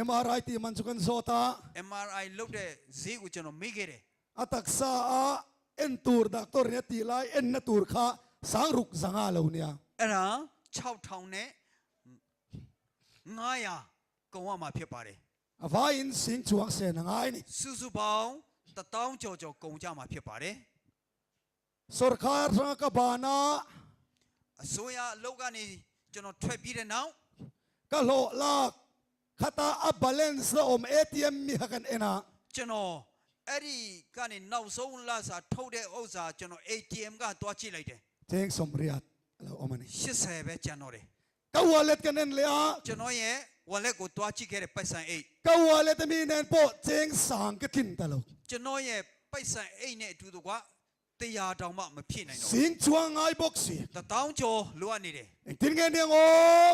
MRI ตีมันจุกันโซตา MRI လုပ်တဲ့ဈေးကိုကျွန်တော်မေးခဲ့တယ် อาตักษาเอ็นตูร์ดักตอร์เนี่ยตีไลเอ็นนตูร์ข้าสังรุกสังอาเลวเนี่ย အဲ့ဒါ6000နဲ့900ကုန်ရမှာဖြစ်ပါတယ် အဝိုင်းစင်းချွန်ဆန်ငိုင်းနီ စုစုပေါင်း1000ကျော်ကျော်ကုန်ကြမှာဖြစ်ပါတယ် စရကာရကဘာနာ အစိုးရအလုပ်ကနေကျွန်တော်ထွက်ပြီးတဲ့နောက် ကလောလာခတာအဘလန်စ်အုံ ATM မိဟကန်အနာ ကျွန်တော်အဲ့ဒီကနေနောက်ဆုံးလစာထုတ်တဲ့ဥစ္စာကျွန်တော် ATM ကတွားကြည့်လိုက်တယ် เจงสมเรียดเราเอามานี่ 80ပဲကျန်တော့တယ် กวาเลตกันเนเลยอ่ะ ကျွန်တော်ရဲ့ wallet ကိုတွားကြည့်ခဲ့တဲ့ပိုက်ဆံအိတ် กวาเลตมีเนนโปเจงสางกะทินตะโล ကျွန်တော်ရဲ့ပ ပိုက်ဆံအိတ်နဲ့အတူတကွတရားတောင်မှမဖြစ်နိုင်တော့ สิงจวงไอ้บ็อกซี่ တတောင်းကျော်လိုအပ်နေတယ် ทิ้งเงินเดียงโอ้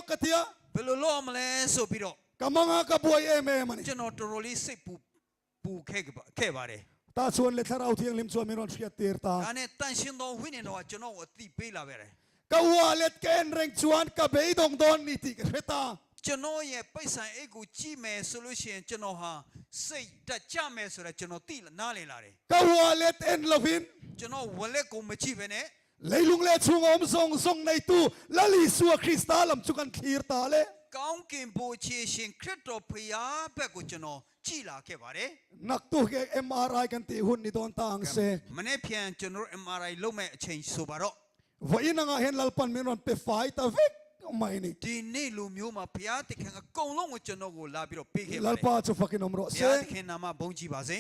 กะเทีย ဘယ်လိုလုပ်အောင်မလဲဆိုပြီးတော့ กำมังอากระบวยเอเมมัน ကျွန်တော်တော်တော်လေးစိတ်ပူခဲ့ပါတယ် ตาชวนเลทเราเทียงลิมชวนมีรอนเชียตีร์ตา ဒါနဲ့တန်ရှင်တော်ဝိညာဉ်တော်ကကျွန်တော်ကိုအသိပေးလာခဲ့တယ် กะวัวเล็ดแกนเร่งชวนกะเบยดงดอนนี่ติกะเรตา ကျွန်တော်ရဲ့ပိုက်ဆံအိတ်ကိုကြည့်မယ်ဆိုလို့ရှိရင်ကျွန်တော်ဟာစိတ်တက်ကြမယ်ဆိုတော့ကျွန်တော်သိနားလည်လာတယ် กะวัวเล็ดเอ็นลวิน ကျွန်တော်ဝလက်ကိုမจည့်ပဲနဲ့ เลยลุงเล็ดชุงอมทรงในตู้ละลิสัวคริสตาลำจุกันทีร์ตาเล ကောင်းကင်ဘိုးချေရှင်ခရစ်တော်ဖျားဘက်ကိုကျွန်တော်ကြည်လာခဲ့ပါတယ် นักตู้แกเอ็มอาร์ไอกันตีหุ่นนี่โดนตางเซ မနေ့ပြန်ကျွန်တော် MRI လုပ်မဲ့အချိန်ဆိုပါတော့ ว่าอินังเห็นลัลปันมีรอนเปไฟตาเวกไม่นี่ ဒီနေ့လူမျိုးမှာဖျားတခင်အကုန်လုံးကိုကျွန်တော်ကိုလာပြီးတော့ပေးခဲ့ပါ ลั တ ล ယ် ปาจุฟักินอมรอ ဖ เซ ျားတခင်နာမဘုန်းကြီးပါစေ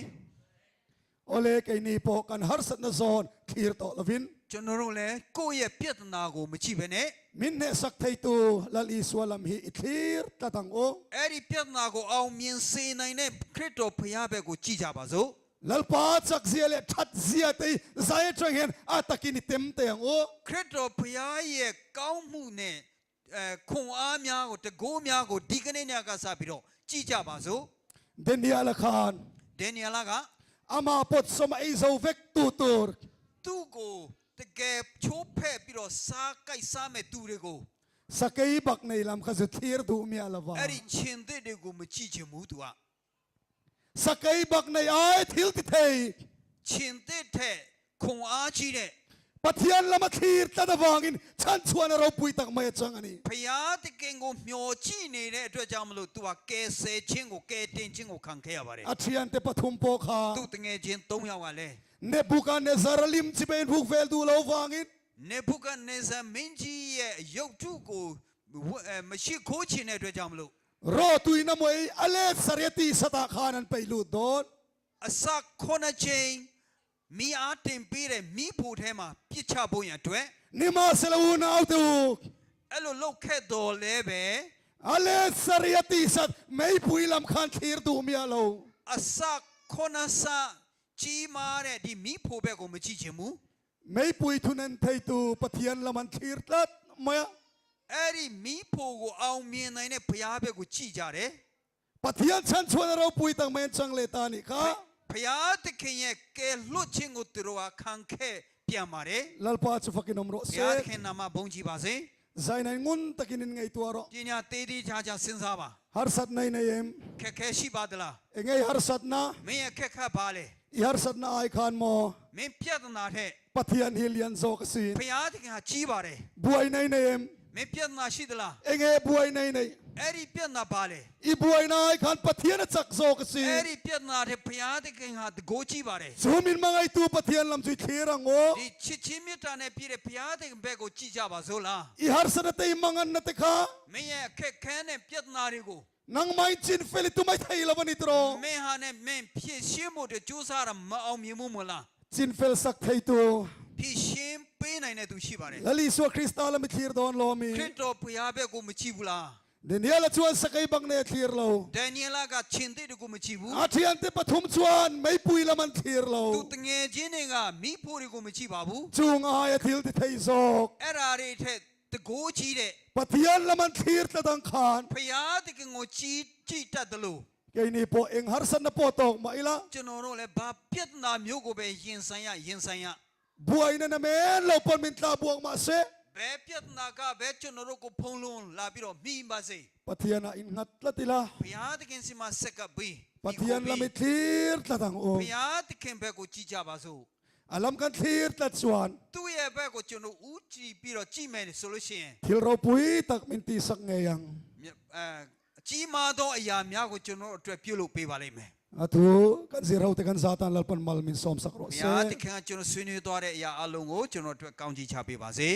โอเลกไอนี่พอกันฮาร์สัตนซอนทีร์ตอลวิน ကျွန်တော်တို့လည်းကိုယ့်ရဲ့ပြဿနာကိုမကြည့်ပဲနဲ့ มินเนสักไทตูลัลอิสวาลัมฮีอิทีร์ตาตังโอ အဲ့ဒီပြဿနာကိုအောင်မြင်စေနိုင်တဲ့ခရစ်တော်ဖျားဘက်ကိုကြည့်ကြပါစို့ ลัลปาจักเซียเลทัดเซียตีใจจังเห็นอาตะกินิเต็มเตียงโอ ခရစ်တော်ဖျားရဲ့ကောင်းမှုနဲ့ခွန်အားများကိုတကိုးများကိုဒီကနေ့ညကစပြီးတော့ကြည့်ကြပါစို့ เดนเนียลคาน ဒန်နီယလာက อามาปดสมัยโซเวกตูตูร์ သူ့ကိုတကယ်ချိုးဖဲ့ပြီးတော့စားကြိုက်စားမဲ့သူတွေကို สกายบักในลำขจทีร์ดูมีอาลาวา အဲ့ဒီချင်းသစ်တွေကိုမကြည့်ချင်ဘူးသူက สกายบักในไอทิลติเทย ချင်းသစ်တဲ့ခွန်အားကြီးတဲ့ ปะเทียนละมาทีร์ตาดวางินฉันชวนเราปุยตักไม่จังอันนี้ ဖျားတကင်ကိုမျောကြည့်နေတဲ့အတွက်ကြောင့်မလို့သူကကဲဆဲချင်းကိုကဲတင်ချင်းကိုခံခဲ့ရပါတယ် อาเทียนเตปทุมโปคา သူ့တငယ်ချင်း၃ယောက်ကလည်း เนบุกันเนซาร์ลิมจิเป็นบุกเฟลดูเราวางิน နေဘုကနေဇာမင်းကြီးရဲ့ရုပ်ထုကိုမရှိခိုးချင်တဲ့အတွက်ကြောင့်မလို့ รอตุยนมวยอเลสเรียตีสตาขานันไปลูดโดน အစခုနှစ်ချိန်မိအားတင်ပေးတဲ့မိဖို့ထဲမှာပြစ်ချဖို့ရန်အတွက် นิมาเซลูนาเอาตู အဲ့လိုလုပ်ခဲ့တော်လဲပဲ อเลสเรียตีสัตไม่ปุยลำคานทีร์ดูมีอาลาว အစခုနှစ်ဆကြီးမားတဲ့ဒီမိဖို့ဘက်ကိုမကြည့်ချင်ဘူး ไม่ปุยทุนันไทตูปะเทียนละมันทีร์ตัดมา အဲ့ဒီမိဖို့ကိုအောင်မြင်နိုင်တဲ့ဘုရားဘက်ကိုကြည့်ကြတယ် ปะเทียนฉันชวนเราปุยตักไม่จังเลตานี่ค่ะ ဘုရားသခင်ရဲ့ကဲလွတ်ခြင်းကိုသူတို့ကခံခဲ့ပြန်ပါတယ် ลัลปาจุฟักินอมรอ ဘု เซ ရားသခင်နာมဘုန်းကြီးပါစေ ใจในงุนตะกินินไงตัวรอ ပညာသေးသေးချာချာစဉ်းစားပါ ฮาร์สัตในเอ็ม ခက်ခဲရှိပါသလား เองไงฮาร์สัตนะ မင်းရဲ့ခက်ခတ်ပါလေ ฮาร์สัตนะไอคานโม မင်းပြဿนาတဲ့ ปะเทียนฮิลยันโซกซีน ဘုရားသခင်ဟာကြီးပါတယ် บวยในเอ็ม မင်းပြဿနာရှိသလား เองไงบวยใน အဲ့ဒီပြဿနာပါလေ อีบวยนายคันปะเทียนจักโซกซี အဲ့ဒီပြဿနာတဲ့ဘုရားသခင်ဟာတကိုးကြီးပါတယ် ซูมินมังไอตูปะเทียนลำจุยเทียรังโอ ဒီချစ်ချင်းမြတ်တာနဲ့ပြည့်တဲ့ဘုရားသခင်ဘက်ကိုကြည့်ကြပါစို့လား อีฮาร์สัตนะเตยมังอันนัตคา မင်းရဲ့အခက်ခဲနဲ့ပြဿနာတွေကို นังไม่จินเฟลิตุไม่ไทยละวันนี้ตรอ မင်းဟာနဲ့မင်းဖြည့်ရှင်းဖို့အတွက်ကြိုးစားတာမအောင်မြင်ဘူးမလား จินเฟลสักไทยตู ဖြည့်ရှင်းပေးနိုင်တဲ့သူရှိပါတယ် ลลิสัวคริสตัลมิทีร์ดอนโลมี ခရစ်တော်ဘုရားဘက်ကိုမကြည့်ဘူးလား เดนียลชวนสกายบังเนทีร์โล ဒန်နီယလာကချင်းတဲ့ကိုမကြည့်ဘူး อาเทียนเตปทุมชวนไม่ปุยละมันทีร์โล သူတငယ်ချင်းတွေကမိဖို့တွေကိုမကြည့်ပါဘူး จุงอายทิลติไทยโซก အဲ့ဓာတွေထက်တကိုးကြီးတဲ့ ปะเทียนละมันทีร์ตะดังคาน ဘုရားသခင်ကိုကြည့်တတ်တယ်လို့ ไกนี่โปเองฮาร์สัตนะโปตอกมาอีละ ကျွန်တော်တို့လည်းဘာပြဿนาမျိုးကိုပဲရင်ဆိုင်ရ บวยนั่นนะแม่เราปนมินตาบวงมาเซ ဘယ်ပြဿနာကဘယ်ကျွန်တော်တို့ကိုဖုံးလွှမ်းလာပြီးတော့မိပါစေ ปะเทียนอินงัดละติละ ဘုရားသခင်စီမှာဆက်ကပ်ပြီး ปะเทียนละมิทีร์ตะดังโอ ဘုရားသခင်ဘက်ကိုကြည့်ကြပါစို့ อาลัมกันทีร์ตะชวน သူ့ရဲ့ဘက်ကိုကျွန်တော်ဦးကြည့်ပြီးတော့ကြည့်မယ်ဆိုလို့ရှိရင် ทิลเราปุยตักมินตีสักเงยัง အကြီးမားသောအရာများကိုကျွန်တော်အတွက်ပြုလုပ်ပေးပါလိม့်မယ် อะตูกันสิเราแต่กันซาตานลัลปันมัลมินซอมสักโร ဘု เซ ရားသခင်ကကျွန်တော်ဆွေးနွေးသွားတဲ့အရာအလုံးကိုကျွန်တော်အတွက်ကောင်းချီးချပေးပါစေ